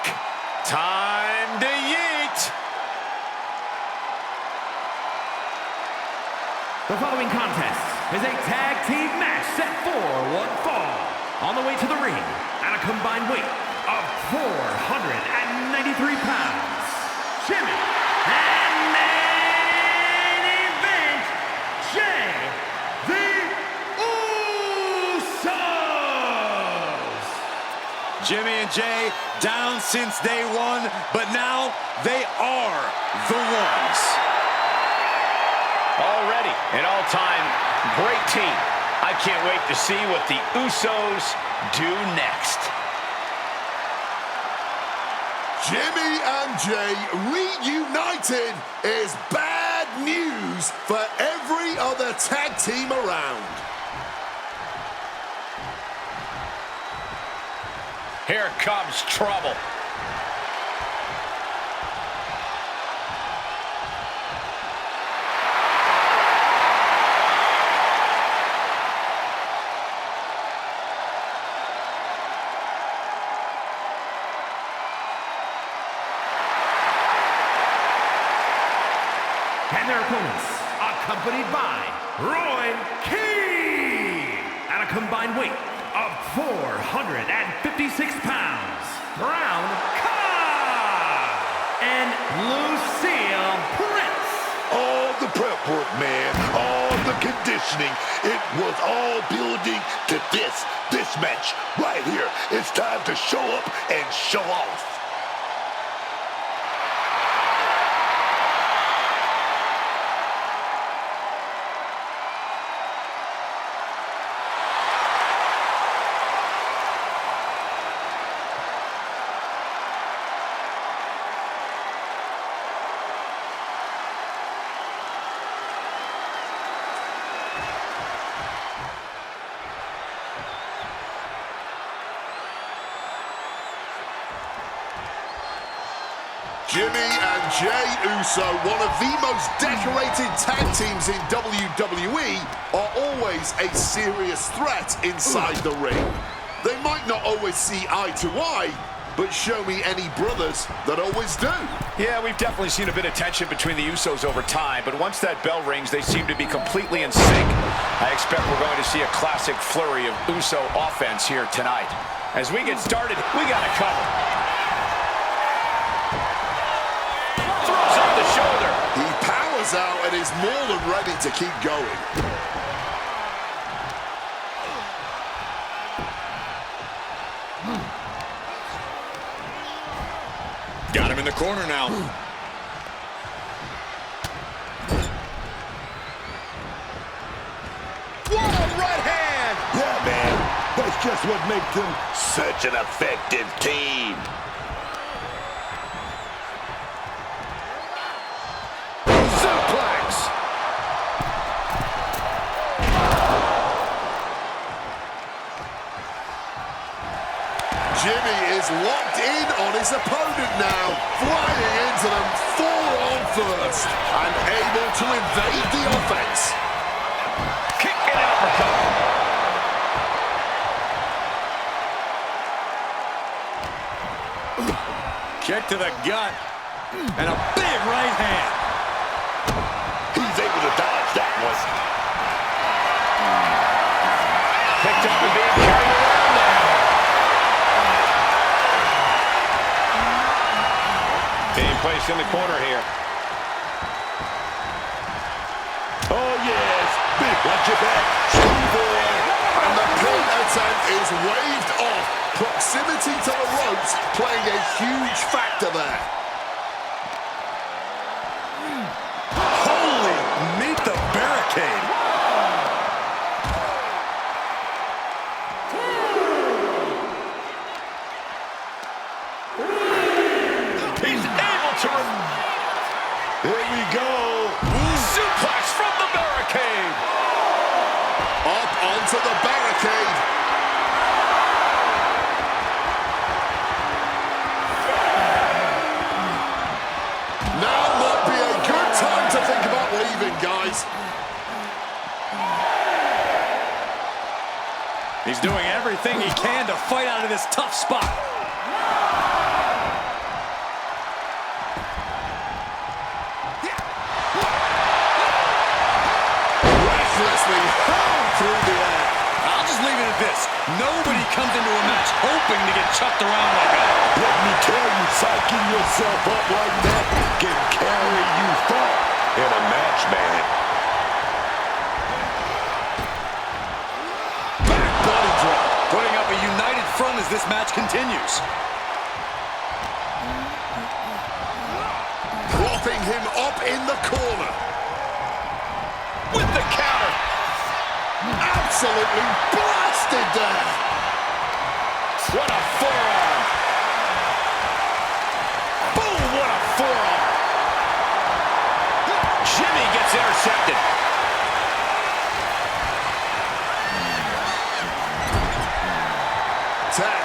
Time to yeet. The following contest is a tag team match set for one fall. On the way to the ring at a combined weight of 493 pounds, Jimmy and main event, Jay the Usos. Jimmy and Jay down since day one, but now they are the ones. Already an all-time great team. I can't wait to see what the Usos do next. Jimmy and Jay reunited is bad news for every other tag team around. Here comes trouble. And their opponents, accompanied by Roy Key, at a combined weight of 456 pounds, Brown Cobb, and Lucille Prince. All the prep work, man, all the conditioning, it was all building to this match right here. It's time to show up and show off. Jimmy and Jay Uso, one of the most decorated tag teams in WWE, are always a serious threat inside the ring. They might not always see eye to eye, but show me any brothers that always do. Yeah, we've definitely seen a bit of tension between the Usos over time, but once that bell rings, they seem to be completely in sync. I expect we're going to see a classic flurry of Uso offense here tonight. As we get started, we got it covered. Throws on the shoulder. He powers out and is more than ready to keep going. Got him in the corner now. What a right hand! Yeah, man, that's just what makes them such an effective team. Suplex. Jimmy is locked in on his opponent now, flying into them forearm first, and able to evade the offense. Kick and uppercut. Kick to the gut. And a big right hand. He's able to dodge that one. Picked up and being carried around there. Being placed in the corner here. Oh, yes. Big watch your back. Screw boy. And the pin attempt is waved off. Proximity to the ropes playing a huge factor there. Holy, meet the barricade. He's able to... Here we go. Suplex from the barricade. Up onto the barricade. Now might be a good time to think about leaving, guys. He's doing everything he can to fight out of this tough spot. wrestling hurled through the air. I'll just leave it at this. Nobody comes into a match hoping to get chucked around like that. Let me tell you, psyching yourself up like that can carry you far in a match, man. Back body drop. Putting up a united front as this match continues. Propping him up in the corner. With the counter. Absolutely blasted there. What a forearm. Boom, what a forearm. Jimmy gets intercepted. Tag.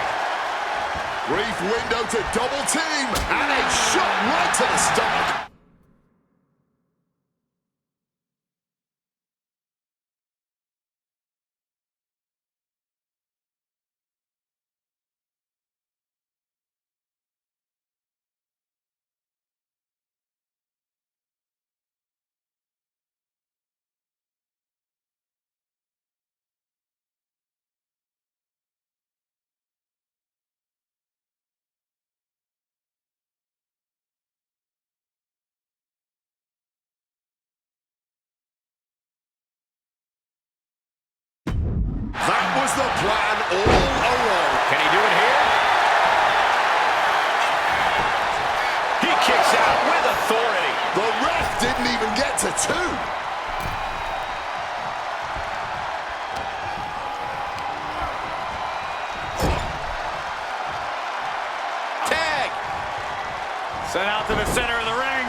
Brief window to double team. And a shot right to the stomach. That was the plan all along. Can he do it here? He kicks out with authority. The ref didn't even get to two. Tag. Sent out to the center of the ring.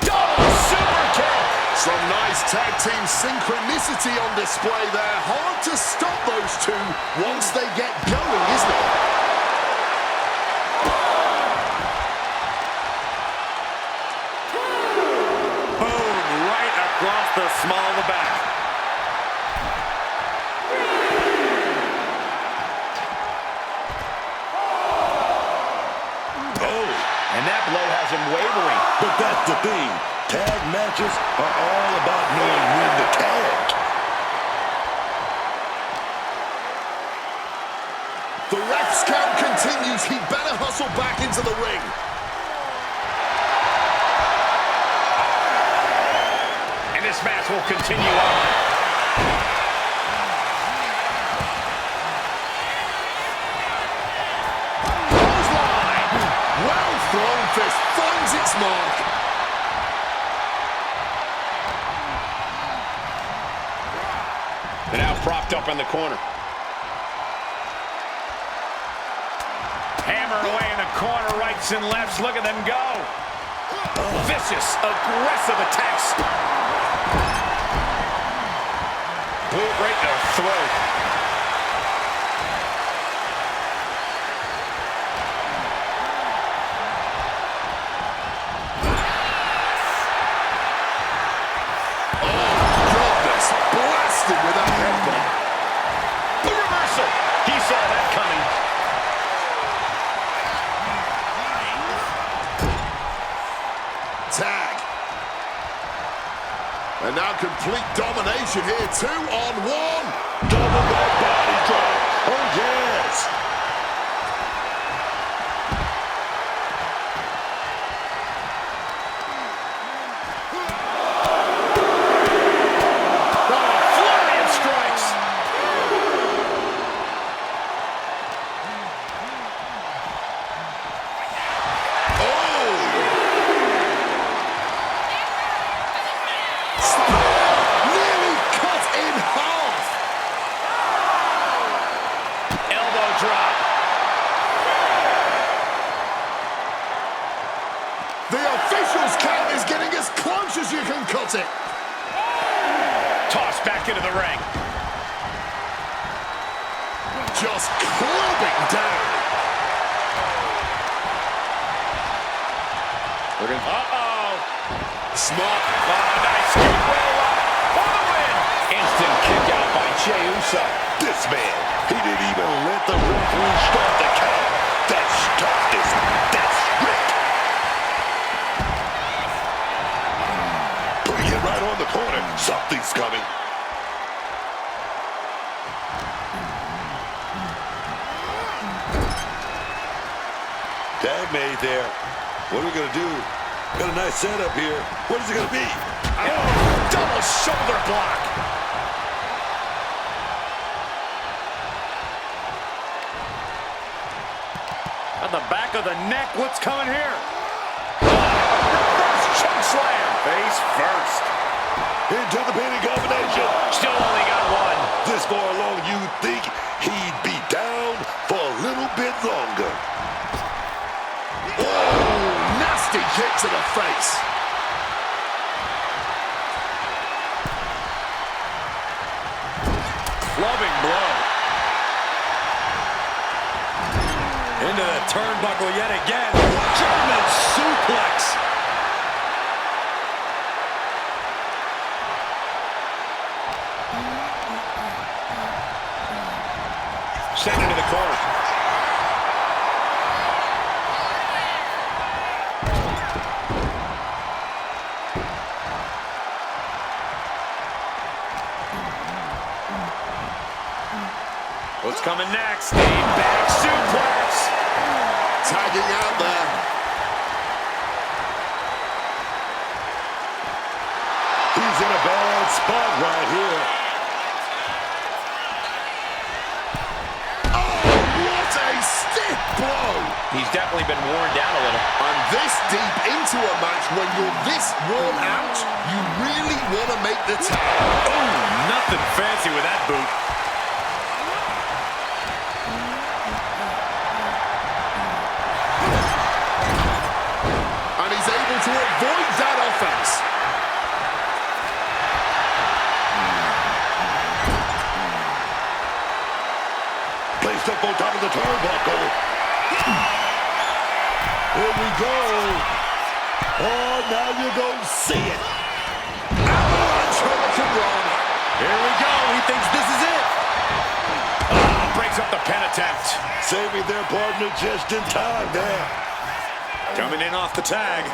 Double super kick. Some nice tag team synchronicity on display there. Hard to stop those two once they get going, isn't it? Boom, right across the small of the back. Oh, And that blow has him wavering. but that's the thing. Tag matches are all about knowing when to tag. The ref's count continues. He better hustle back into the ring. And this match will continue on. Clothesline. Well thrown fist finds its mark. They're now propped up in the corner. Hammer away in the corner, rights and lefts. Look at them go. Vicious, aggressive attacks. Boot right in the throat. Goodness, blasted with that headbutt. The reversal. He saw that coming. Tag. And now complete domination here. 2-on-1. Double back body drop. Oh, yes. Flurry of strikes. Nearly cut in half. Elbow drop. The official's count is getting as close as you can cut it. Tossed back into the ring. Just clubbing down. Uh-oh. Smart. Nice kick roll up for the win. Instant kick out by Jey Uso. This man, he didn't even let the referee start the count. That's toughness. That's grit. Putting it right on the corner. Something's coming. made there. What are we going to do? Got a nice setup here. What is it going to be? Oh, double shoulder block. On the back of the neck, what's coming here? Reverse choke slam. Face first. Into the pinning combination. Still only got one. This far along, you'd think he'd be down for a little bit longer. Oh, nasty kick to the face. Clubbing blow. Into the turnbuckle yet again. German suplex. Sent into the corner. What's coming next? A back suplex. Tagging out there. He's in a bad spot right here. Stiff blow. He's definitely been worn down a little. And this deep into a match, when you're this worn out, you really want to make the tag. Oh, nothing fancy with that boot. And he's able to avoid that offense. Placed up on top of the turnbuckle. Here we go. Oh, now you're going to see it. Avalanche Hurricane. Here we go. He thinks this is it. Breaks up the pen attempt. Saving their partner just in time there. Coming in off the tag.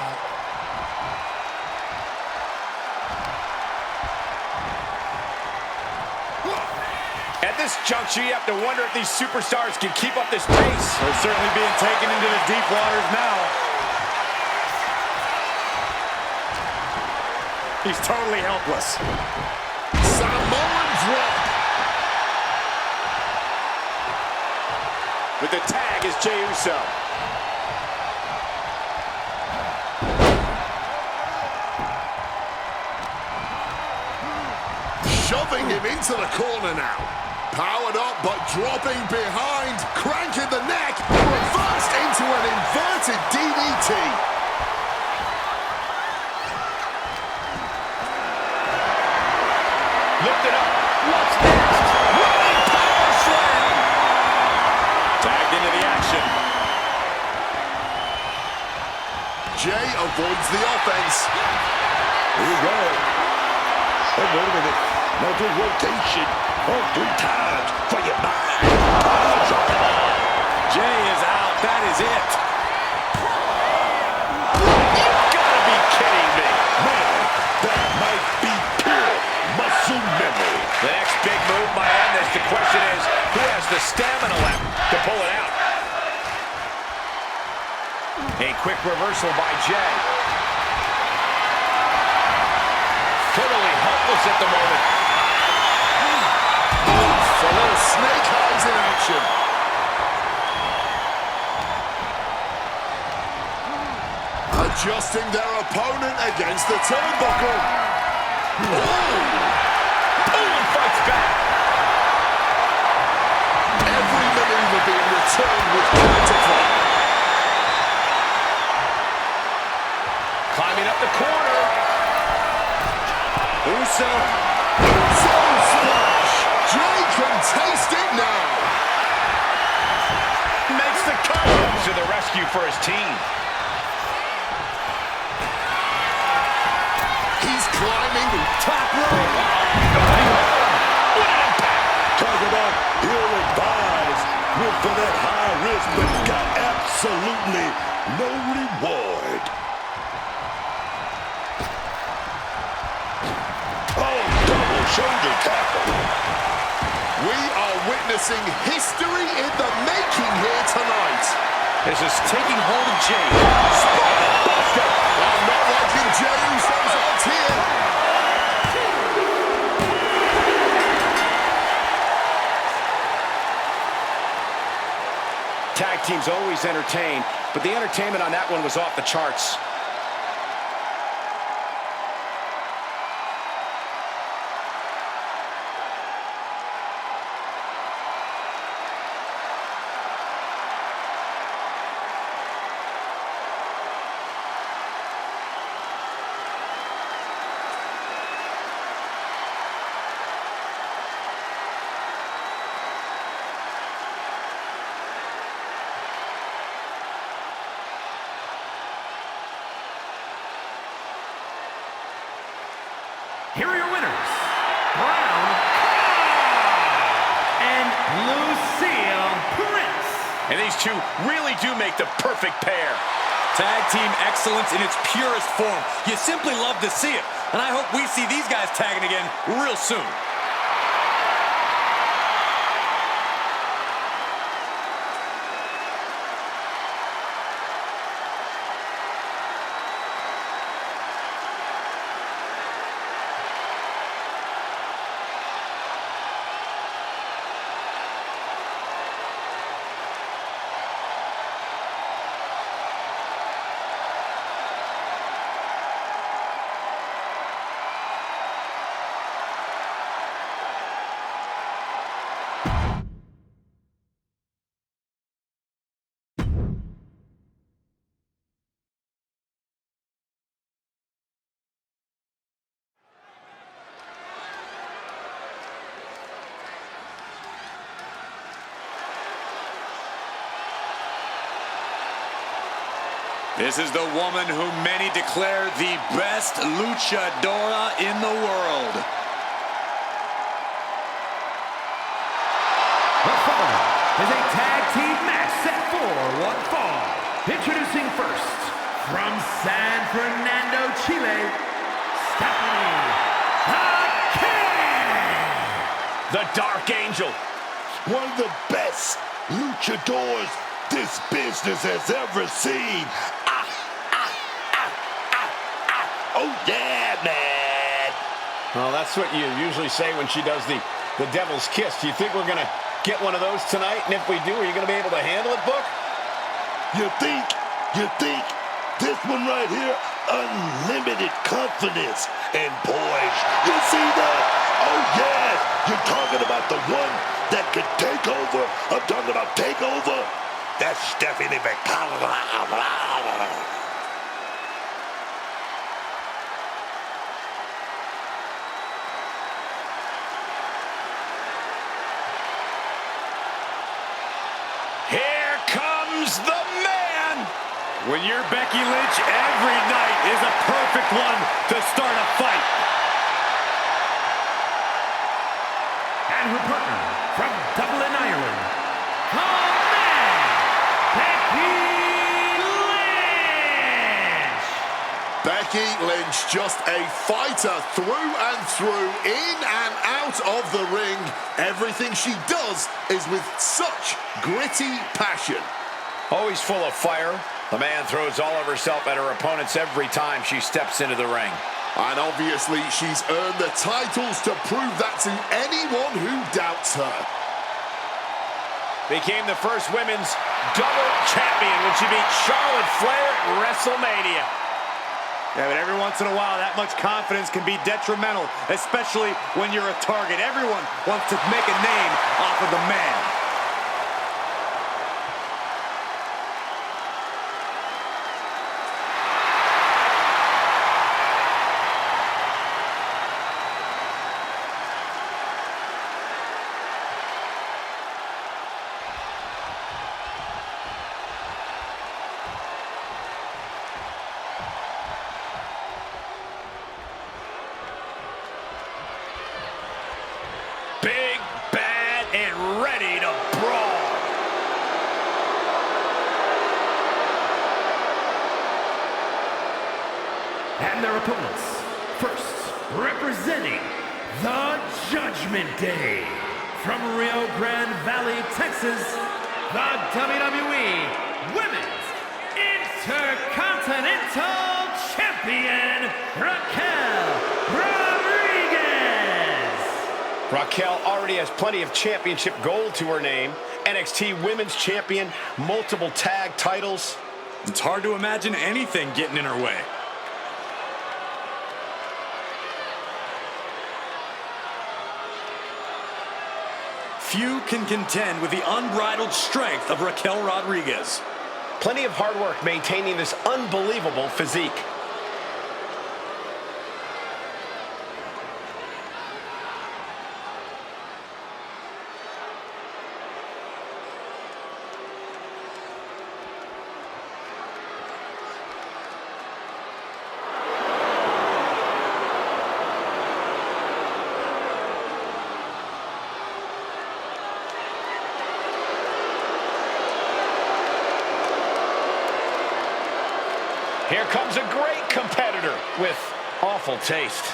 At this juncture, you have to wonder if these superstars can keep up this pace. They're certainly being taken into the deep waters now. He's totally helpless. Samoan drop. With the tag is Jey Uso. Shoving him into the corner now. Powered up, but dropping behind. Cranking the neck. Reversed into an inverted DDT. Lift it up. What's next? Running power slam. Tagged into the action. Jey avoids the offense. Here we go. Oh, wait a minute. Another rotation. Oh, 3 times for your mind. Jey is out. That is it. You gotta be kidding me. Man, that might be pure muscle memory. The next big move might end this. The question is, who has the stamina left to pull it out? A quick reversal by Jey. Totally helpless at the moment. A little snake eyes in action. Adjusting their opponent against the turnbuckle. Boom, fights back. Every maneuver being returned with counterclaim. Climbing up the corner. Uso. Zone splash. Jey can taste it now. Makes the cut. To the rescue for his team. He's climbing the Top rope. Talk about ill-advised. Went for that high risk, but got absolutely no reward. Oh, double shoulder tackle. We are witnessing history in the making here tonight. This is taking hold of Jey. Spinebuster. I'm not liking Jey Uso's odds here. Tag team's always entertained, but the entertainment on that one was off the charts. Here are your winners, Brown and Lucille Prince. And these two really do make the perfect pair. Tag team excellence in its purest form. You simply love to see it. And I hope we see these guys tagging again real soon. This is the woman who many declare the best luchadora in the world. The following is a tag team match set for one fall. Introducing first, from San Fernando, Chile, Stephanie King. The Dark Angel. One of the best luchadors this business has ever seen. Oh, yeah, man. Well, that's what you usually say when she does the devil's kiss. Do you think we're going to get one of those tonight? And if we do, are you going to be able to handle it, Book? You think this one right here, unlimited confidence and poise. You see that? Oh, yes. You're talking about the one that could take over. I'm talking about take over. That's Stephanie McCallum. Here comes the man. When you're Becky Lynch, every night is a perfect one to start a fight. And her partner from Dublin, Ireland, the man, Becky Lynch. Becky Lynch, just a fighter through and through, in and out of the ring. Everything she does is with such gritty passion. Always full of fire. The man throws all of herself at her opponents every time she steps into the ring. And obviously, she's earned the titles to prove that to anyone who doubts her. Became the first women's double champion when she beat Charlotte Flair at WrestleMania. Yeah, but every once in a while, that much confidence can be detrimental, especially when you're a target. Everyone wants to make a name off of the man. Big, bad, and ready to brawl. And their opponents, first, representing the Judgment Day, from Rio Grande Valley, Texas, the WWE Women's Intercontinental Champion, Raquel Rodriguez. Raquel already has plenty of championship gold to her name. NXT Women's Champion, multiple tag titles. It's hard to imagine anything getting in her way. Few can contend with the unbridled strength of Raquel Rodriguez. Plenty of hard work maintaining this unbelievable physique. Here comes a great competitor with awful taste.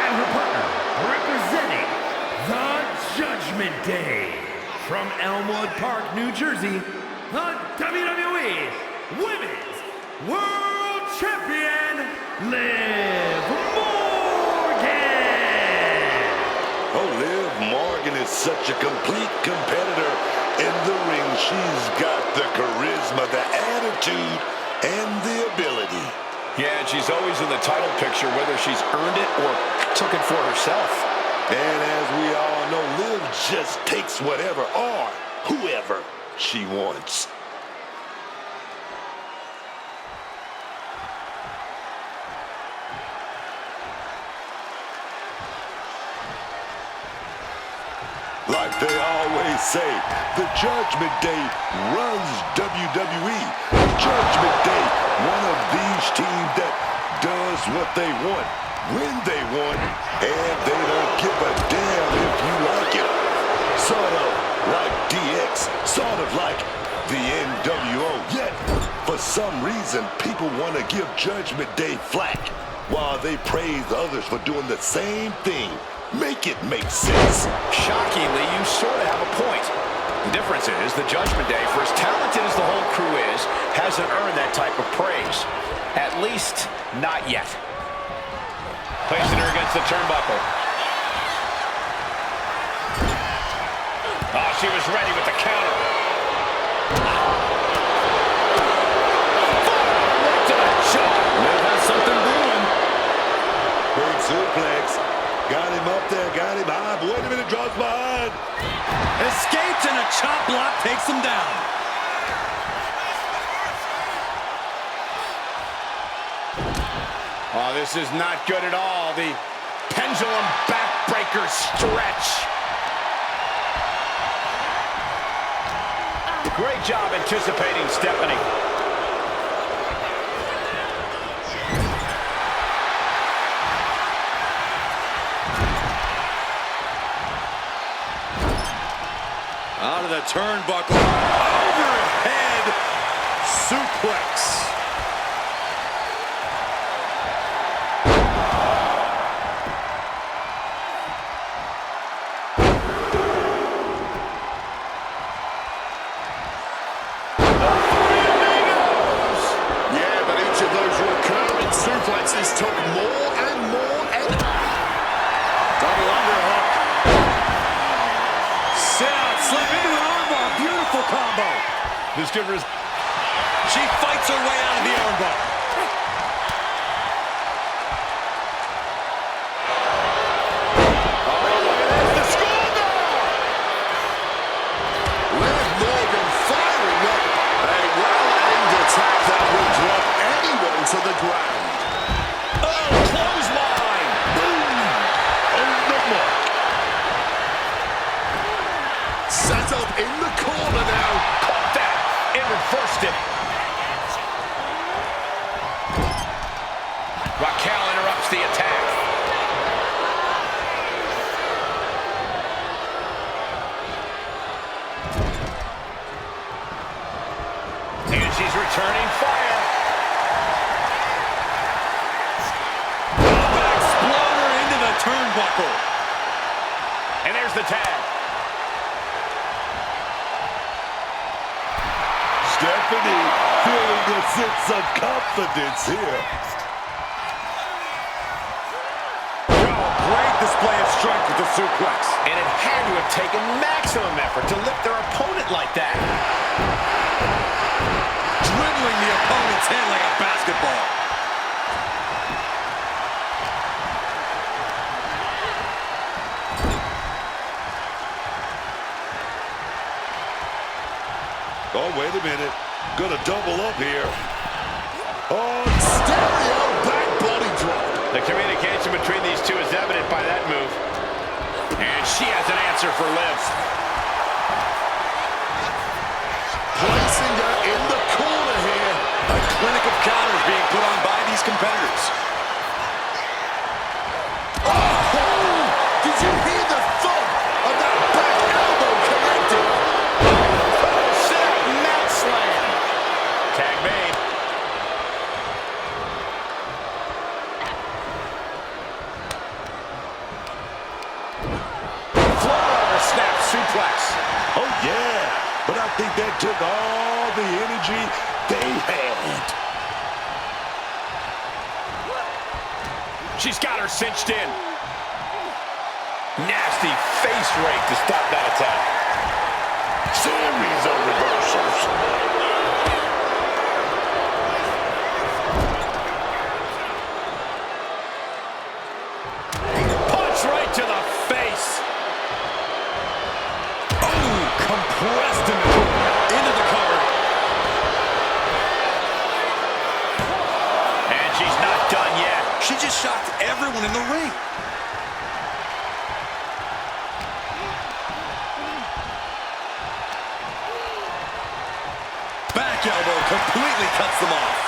And her partner, representing the Judgment Day, from Elmwood Park, New Jersey, the WWE Women's World Champion, Liv Morgan. Oh, Liv Morgan is such a complete competitor in the ring. She's got the charisma, the attitude, and the ability. Yeah, and she's always in the title picture, whether she's earned it or took it for herself. And as we all know, Liv just takes whatever or whoever she wants. Like they always say, the Judgment Day runs WWE. Judgment Day, one of these teams that does what they want, when they want, and they don't give a damn if you like it. Sort of like DX, sort of like the NWO. Yet, for some reason, people want to give Judgment Day flack while they praise others for doing the same thing. Make it make sense. Shockingly, you sort of have a point. The difference is the Judgment Day, for as talented as the whole crew is, hasn't earned that type of praise. At least, not yet. Placing her against the turnbuckle. Oh, she was ready with the counter. Right to the jaw. Liv has something brewing. Big suplex. Got him up there, got him high. Wait a minute, draws behind. Escapes and a chop block takes him down. Oh, this is not good at all. The pendulum backbreaker stretch. Great job anticipating Stephanie. Out of the turnbuckle. Overhead suplex. Yeah, but each of those recurring suplexes took more and more energy. Double underhook. Sit out, slip into an armbar. Beautiful combo. This could She fights her way out of the armbar. Oh, look at this, the score goal! Liv Morgan firing up a well-aimed attack that will drop anyone to the ground. Oh, clothesline. Boom! On the mark. Set up in the corner now. caught that and reversed it. Raquel interrupts the attack. And she's returning fire. turnbuckle. And there's the tag. Stephanie feeling a sense of confidence here. Great display of strength with the suplex. And it had to have taken maximum effort to lift their opponent like that. Dribbling the opponent's head like a basketball. Oh, wait a minute. Gonna double up here. Oh, stereo back body drop. The communication between these two is evident by that move. And she has an answer for Liv. Placing her in the corner here. A clinic of counters being put on by these competitors. Oh! Did you hear the thud of that back elbow connected? Sit-out mat slam. Tag made. Snap suplex. Oh, yeah. But I think that took all the energy they had. She's got her cinched in. Nasty face rake to stop that attack. Series of reversals. Punch right to the face. Compressed into the cover. And she's not done yet. She just shocked everyone in the ring. Back elbow completely cuts them off.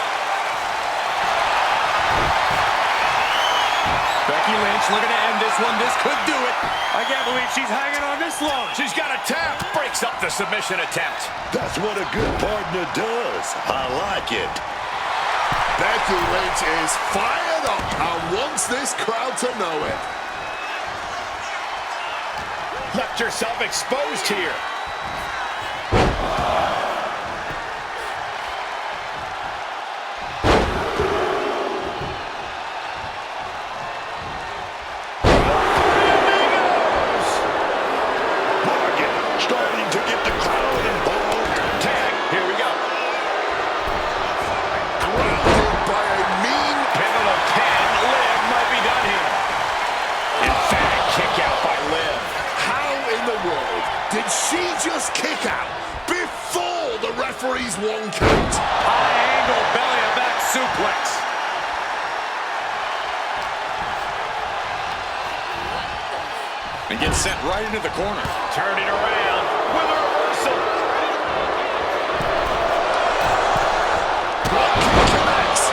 Becky Lynch looking to end this one. This could do it. I can't believe she's hanging on this long. She's got a tap. Breaks up the submission attempt. That's what a good partner does. I like it. Becky Lynch is fired up and wants this crowd to know it. Left herself exposed here. Starting to get the crowd involved. Tag. Here we go. Grounded by a mean Pivotal pin. Liv might be done here. Emphatic kick out by Liv. How in the world did she just kick out before the referee's one count? High angle belly to back suplex. And gets sent right into the corner. Turn it around with a reversal. Block kick connects.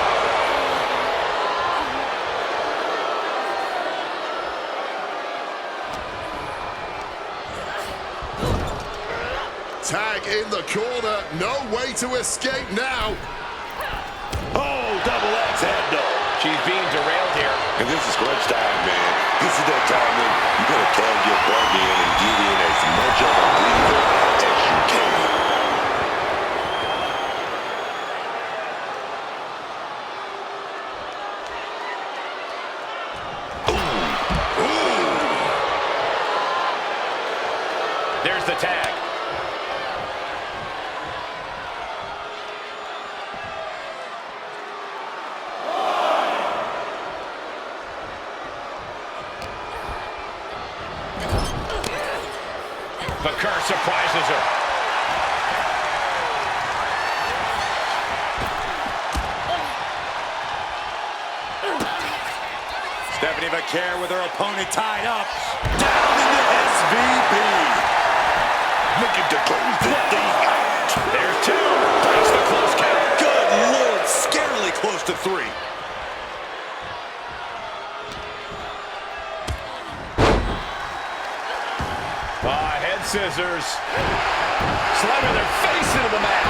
Tag in the corner. No way to escape now. Oh, double axe handle. She's being derailed here. And this is crunch time, man. This is that time when you gotta tag your partner in and get in as much of a breather as you can. There's the tag. The curse surprises her. Stephanie Vaquer with her opponent tied up. Down into SVP. Looking to close this thing out. There's two. That's the close count. Good Lord, scarily close to three. Head scissors. Slamming their face into the mat.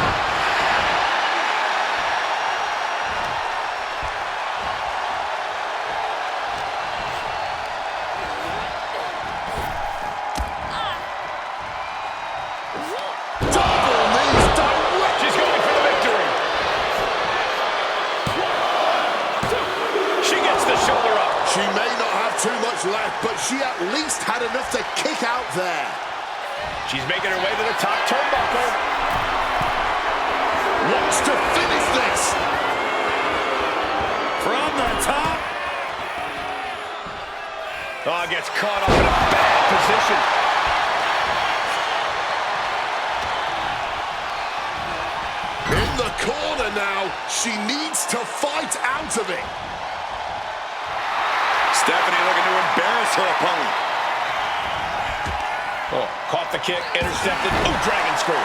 She at least had enough to kick out there. She's making her way to the top turnbuckle. Wants to finish this. From the top. Oh, gets caught up in a bad position. In the corner now. She needs to fight out of it. Stephanie looking to embarrass her opponent. Oh, caught the kick, intercepted. Ooh, dragon screw.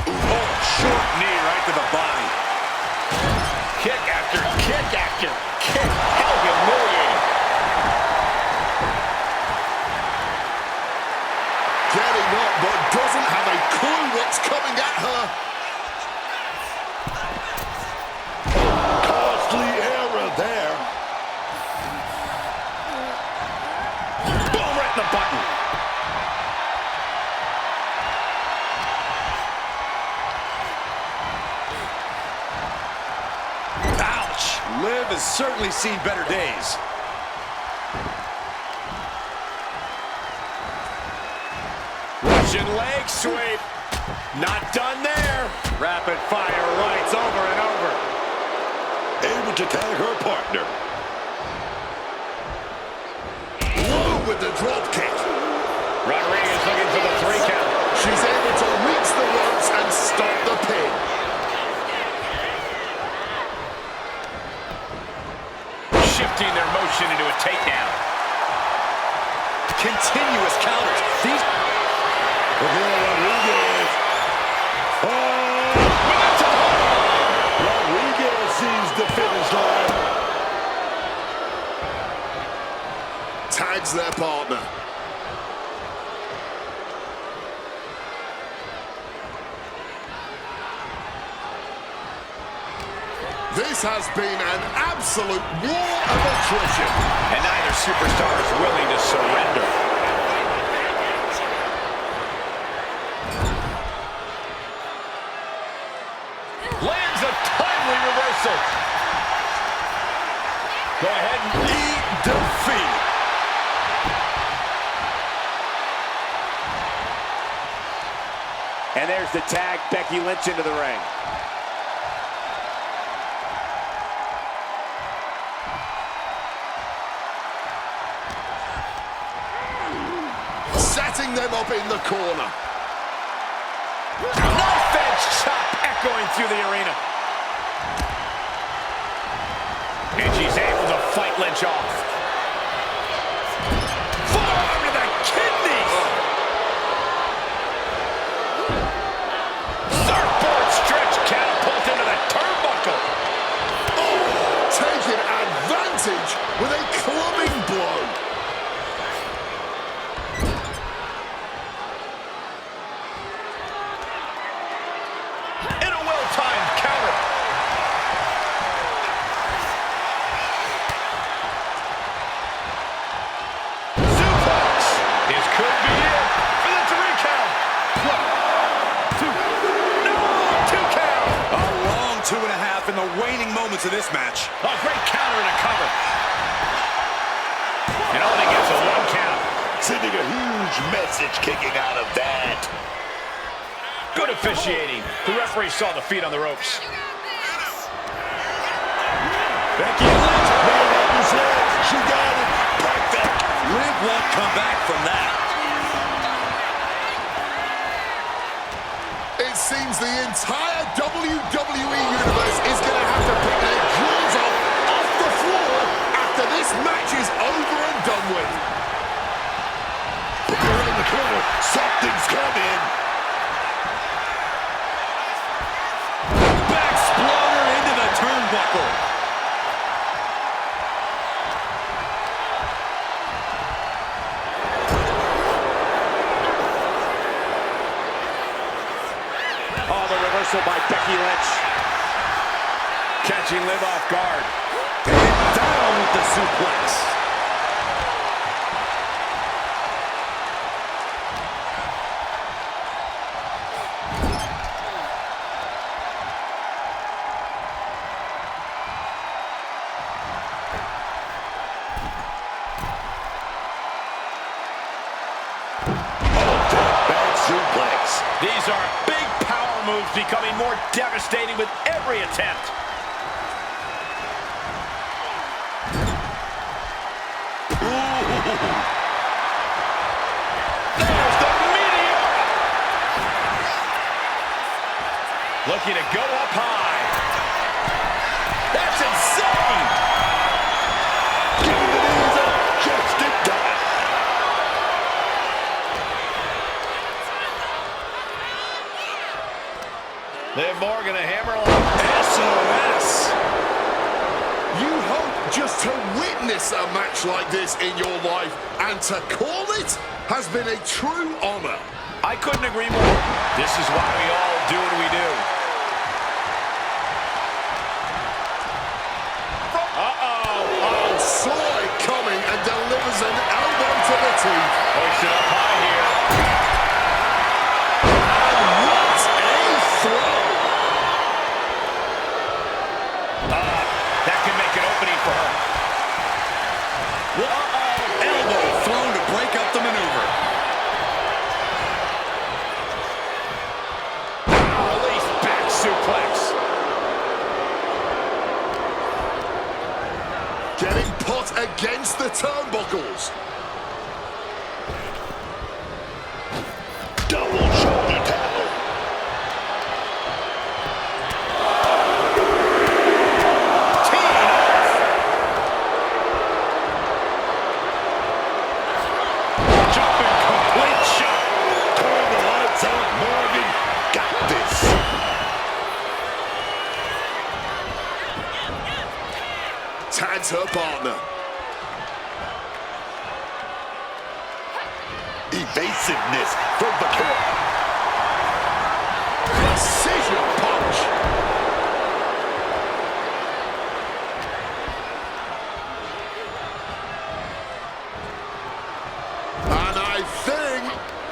Oh, short knee right to the body. Kick after kick after kick. How humiliating. Getting up, but doesn't have a clue what's coming at her. Costly error there. Boom, right in the button. Ouch. Liv has certainly seen better days. Russian leg sweep. Not done there. Rapid fire rights over and over. Able to tag her partner. Low with the drop kick. Rodriguez looking for the 3 count. She's able to reach the ropes and stop the pin. Shifting their motion into a takedown. Continuous counters. These... Rodriguez. Oh! Rodriguez sees the finish line. Tags their partner. This has been an absolute war of attrition. And neither superstar is willing to surrender. Lands a timely reversal. Go ahead and Eat defeat. And there's the tag, Becky Lynch into the ring. Setting them up in the corner. Knife edge chop echoing through the arena. And she's able to fight Lynch off. Forearm to the kidneys. Surfboard stretch catapult into the turnbuckle. Oh, taking advantage with a clubbing blow. In a well-timed counter. Suplex. This could be it for the 3 count. 1, 2. No, 2 count. A long 2.5 in the waning moments of this match. A great counter and a cover. And only gets a 1 count. Sending a huge message kicking out of that. Good officiating. The referee saw the feet on the ropes. Becky Lynch. She got it. Perfect. Liv won't come back from that. It seems the entire WWE Universe is going to have to pick their jaws off the floor after this match is over and done with. Put her in the corner. Something's coming. Backsploder into the turnbuckle. Oh, the reversal by Becky Lynch. Catching Liv off guard. And down with the suplex. These are big power moves becoming more devastating with every attempt. There's the meteor! Looking to go up high. That's insane! Getting the knees up just in time. Liv Morgan, a hammerlock. SOS. You hope just to witness a match like this in your life, and to call it has been a true honor. I couldn't agree more. This is why we all do what we do. Oh, saw it coming and delivers an elbow to the teeth. Hoisted up high here. And what a throw! That could make an opening for her. Elbow thrown to break up the maneuver. Release back suplex. Getting put against the turnbuckles. Double shoulder tackle. Jumping complete shot. Turn the lights out, Morgan. Got this. Tags her partner. Evasiveness from the corner. Precision punch. And I think,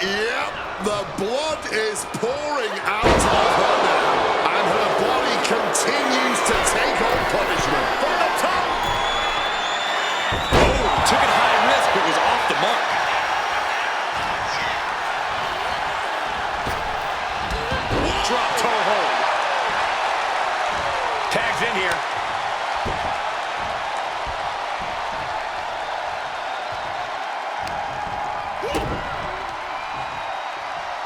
yep, the blood is pouring out of her now. And her body continues to take on punishment. From the top. Took it high risk, but was off the mark. Drop toe hold. Tags in here.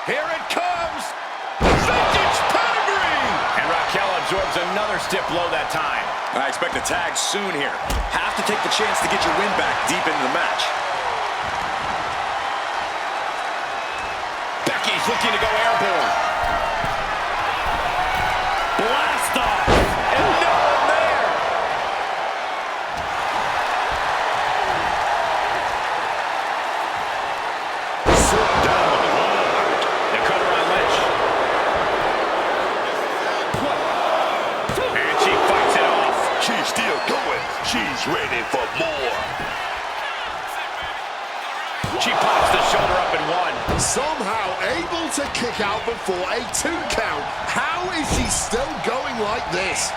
Here it comes. Vintage pedigree. And Raquel absorbs another stiff blow that time. I expect a tag soon here. Have to take the chance to get your win back deep into the match. Becky's looking to go airborne. Blast off. And no one there. Sit down hard. The cutter on Lynch. And she fights it off. She's still going. She's ready for more. She pops the shoulder up in one. Somehow able to kick out before a 2 count. How is she still going like this?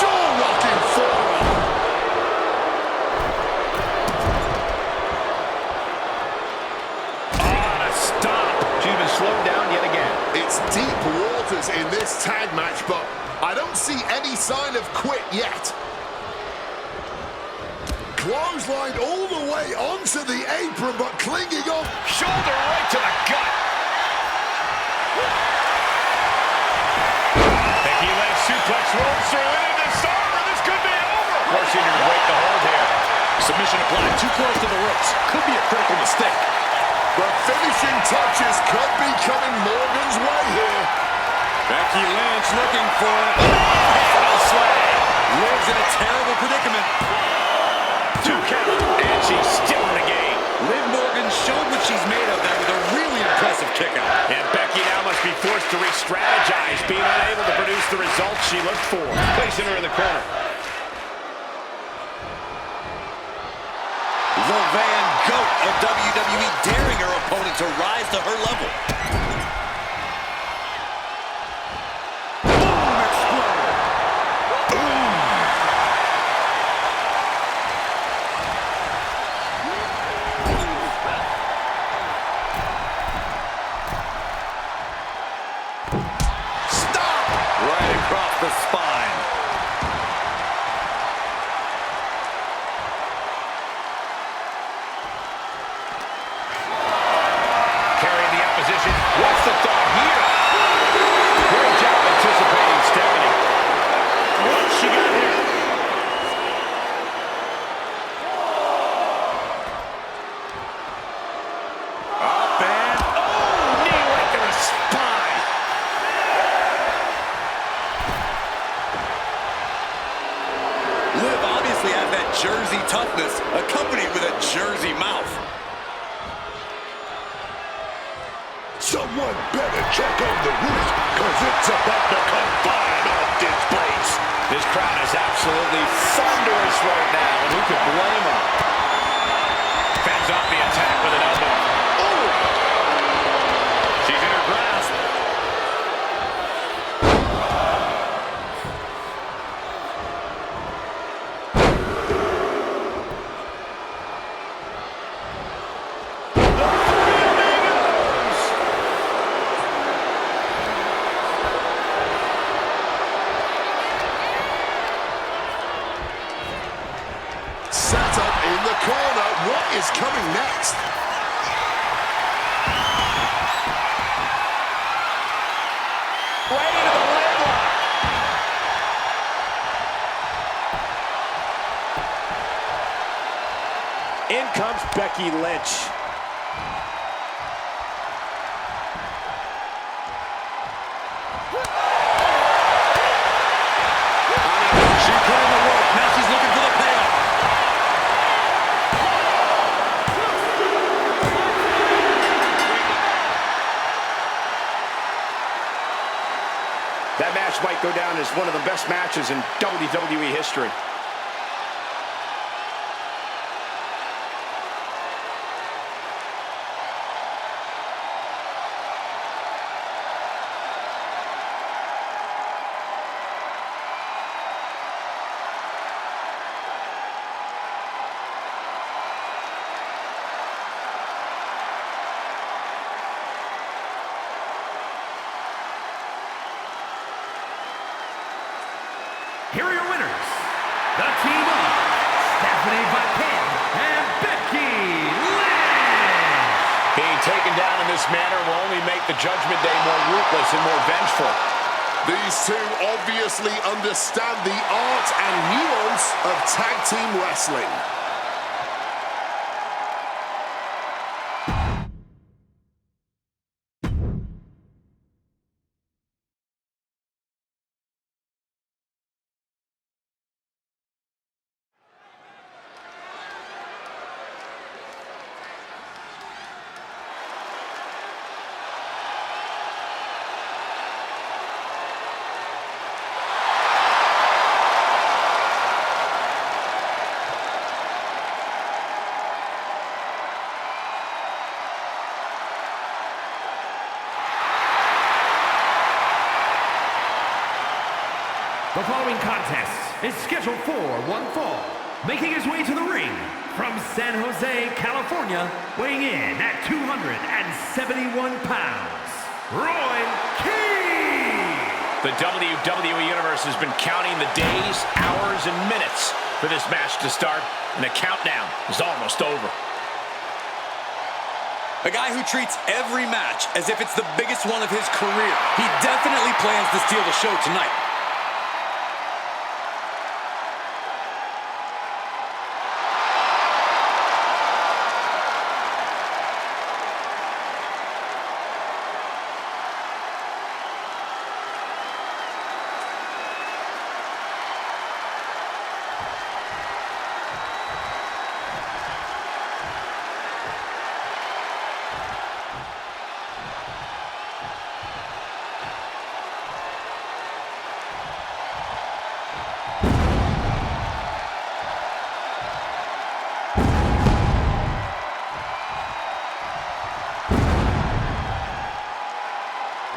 Jaw-rocking forearm. On a stop. She's been slowed down yet again. It's deep waters in this tag match, but I don't see any sign of quit yet. Clotheslined all the way onto the apron, but clinging on. Shoulder right to the gut. Becky Lynch suplex rolls through into disarmer. This could be over. Forcing her to break the hold here. Submission applied too close to the ropes. Could be a critical mistake. The finishing touches could be coming Morgan's way here. Becky Lynch looking for a slam. Liv's in a terrible predicament. 2 count, and she's still in the game. Liv Morgan showed what she's made of there with a really impressive kick out. And Becky now must be forced to re-strategize, being unable to produce the results she looked for. Placing her in the corner. The Van Goat of WWE daring her opponent to rise to her level. Boom, exploder. Jersey toughness accompanied with a Jersey mouth. Someone better check on the roof, because it's about to come flying off this place. This crowd is absolutely thunderous right now, and who could blame them? Fends off the attack with an elbow. Oh! She's in her grasp. Set up in the corner. What is coming next? Right into the leg lock. In comes Becky Lynch. She put in the work. Now she's looking for the payoff. That match might go down as one of the best matches in WWE history. Here are your winners, the team of Stephanie Vaquin and Becky Lynch. Being taken down in this manner will only make the Judgment Day more ruthless and more vengeful. These two obviously understand the art and nuance of tag team wrestling. The following contest is scheduled for one fall. Making his way to the ring from San Jose, California, weighing in at 271 pounds, Roy Keane. The WWE Universe has been counting the days, hours, and minutes for this match to start, and the countdown is almost over. A guy who treats every match as if it's the biggest one of his career. He definitely plans to steal the show tonight.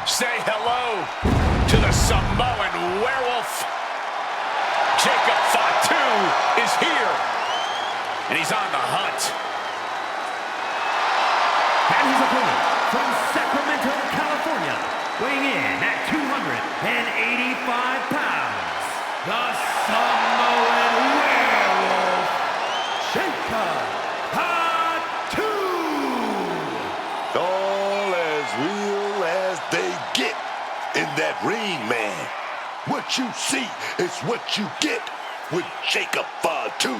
Say hello to the Samoan werewolf. Jacob Fatu is here, and he's on the hunt. And his opponent from Sacramento, California, weighing in at 285 pounds, the Samoan werewolf, Jacob Fatu. All as real as they get in that ring, man. What you see is what you get with Jacob Fatu.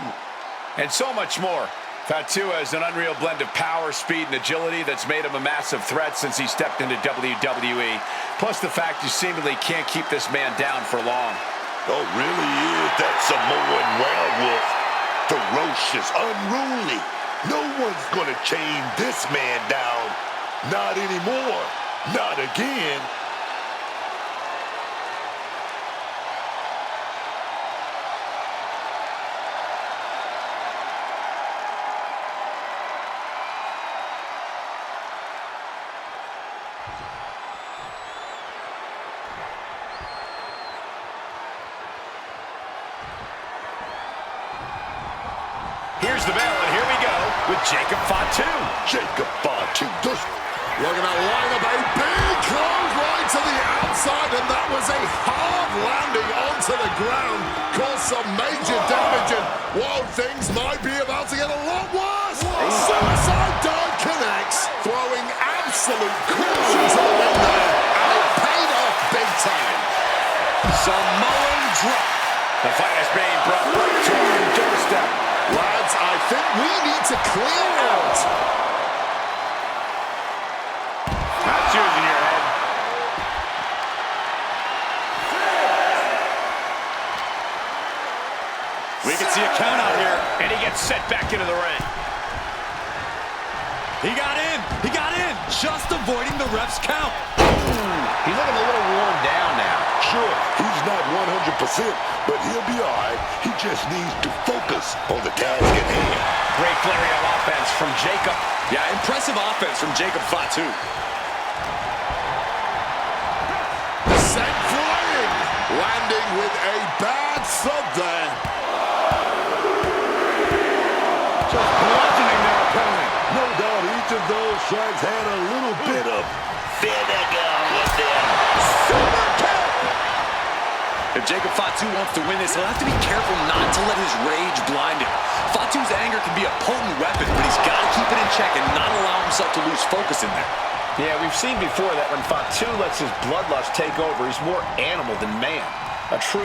And so much more. Fatu has an unreal blend of power, speed, and agility that's made him a massive threat since he stepped into WWE. Plus the fact you seemingly can't keep this man down for long. Oh, really is that Samoan werewolf. ferocious, unruly. No one's gonna chain this man down. Not anymore. Not again. Here's the bell, and here we go with Jacob Fatu. Jacob Fatu just Looking to line up a big clothesline to the outside, and that was a hard landing onto the ground. Caused some major damage, and while things might be about to get a lot worse, suicide dive connects, throwing absolute caution to the wind there, and it paid off big time. Samoan drop. The fight is being brought right to our doorstep. Lads, I think we need to clear out. That's yours in your head. We can see a count out here. And he gets set back into the ring. He got in. He got in. Just avoiding the ref's count. He's looking a little worn down now. sure he's not 100%, but he'll be all right. He just needs to focus on the task at hand. Great flurry of offense from Jacob. Yeah, impressive offense from Jacob Fatu. Sent flying, landing with a bad thud there. Just bludgeoning their opponent. No doubt each of those strikes had a little bit of vinegar with them. Super kick! If Jacob Fatu wants to win this, he'll have to be careful not to let his rage blind him. Fatu's anger can be a potent weapon, but he's got to keep it in check and not allow himself to lose focus in there. Yeah, we've seen before that when Fatu lets his bloodlust take over, he's more animal than man. A true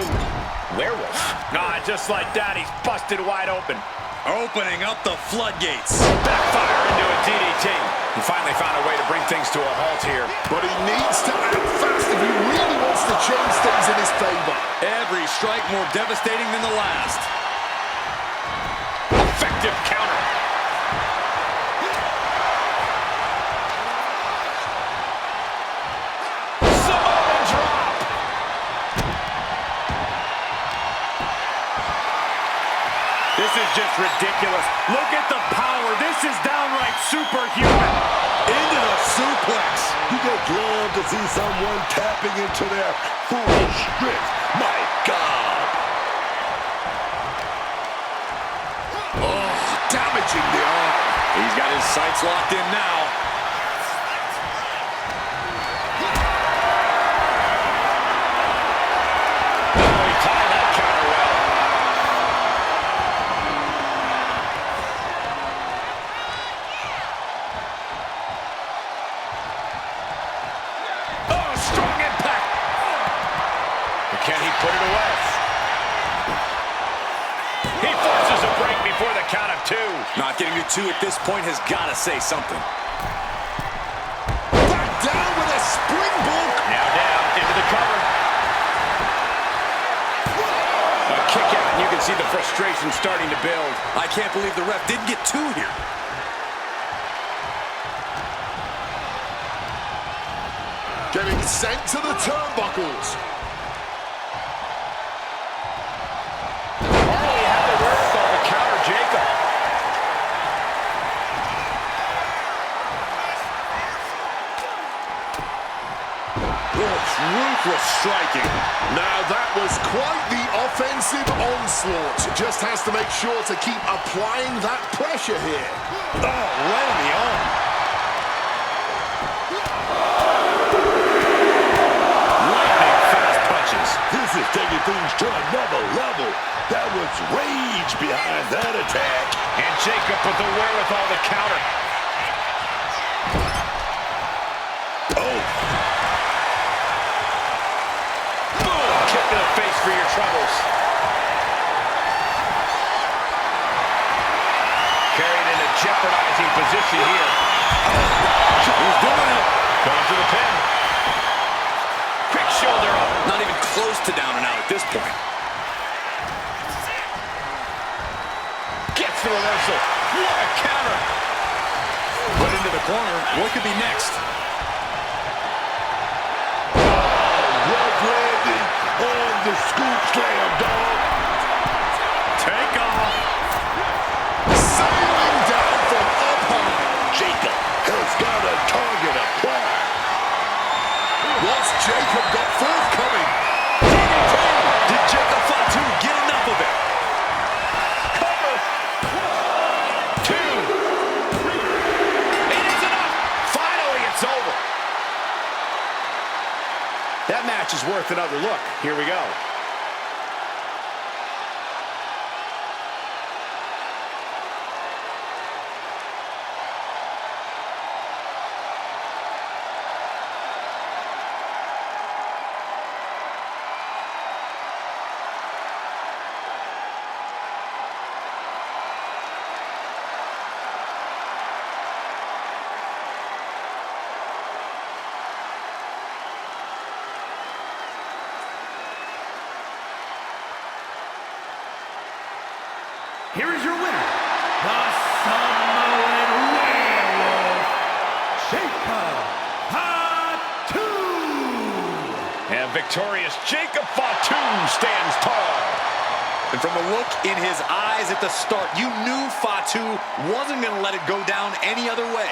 werewolf. Ah, just like that, he's busted wide open. Opening up the floodgates. Backfire into a DDT. He finally found a way to bring things to a halt here. But he needs to act fast if he really wants to change things in his favor. Every strike more devastating than the last. Effective counter. Samoan drop. This is just ridiculous. Look at the power. This is downright superhuman. Into the suplex. You just love to see someone tapping into their full strength. My God! Oh, damaging the arm. He's got his sights locked in now. Oh, he timed that counter well. Oh, strong impact. But can he put it away? He forces a break before the count of two. Not getting to two at this point has got to say something. Back down with a springboard. Now down into the cover. A kick out, and you can see the frustration starting to build. I can't believe the ref didn't get two here. Getting sent to the turnbuckles. Harley had the wherewithal to counter Jacob. Ruthless striking. Now that was quite the offensive onslaught. Just has to make sure to keep applying that pressure here. Oh, right in the arm. Lightning fast punches. This is taking things to another level. That was rage behind that attack. And Jacob with the wherewithal to counter. Oh, Boom! Kick to the face for your troubles. Carried in a jeopardizing position here. He's doing it. Going to the pin. Quick shoulder up. Not even close to down and out at this point. the reversal. What a counter. Put into the corner. What could be next? Rope landing on the scoop slam, dog. Take off. Sailing down from up high. Jacob has got a target applied. What's Jacob got forthcoming? Did Jacob Fatu get enough of it? Cover. 2. It is enough. Finally, it's over. That match is worth another look. Here we go. Here is your winner, the Samoan Werewolf, Jacob Fatu. And victorious Jacob Fatu stands tall. And from the look in his eyes at the start, you knew Fatu wasn't going to let it go down any other way.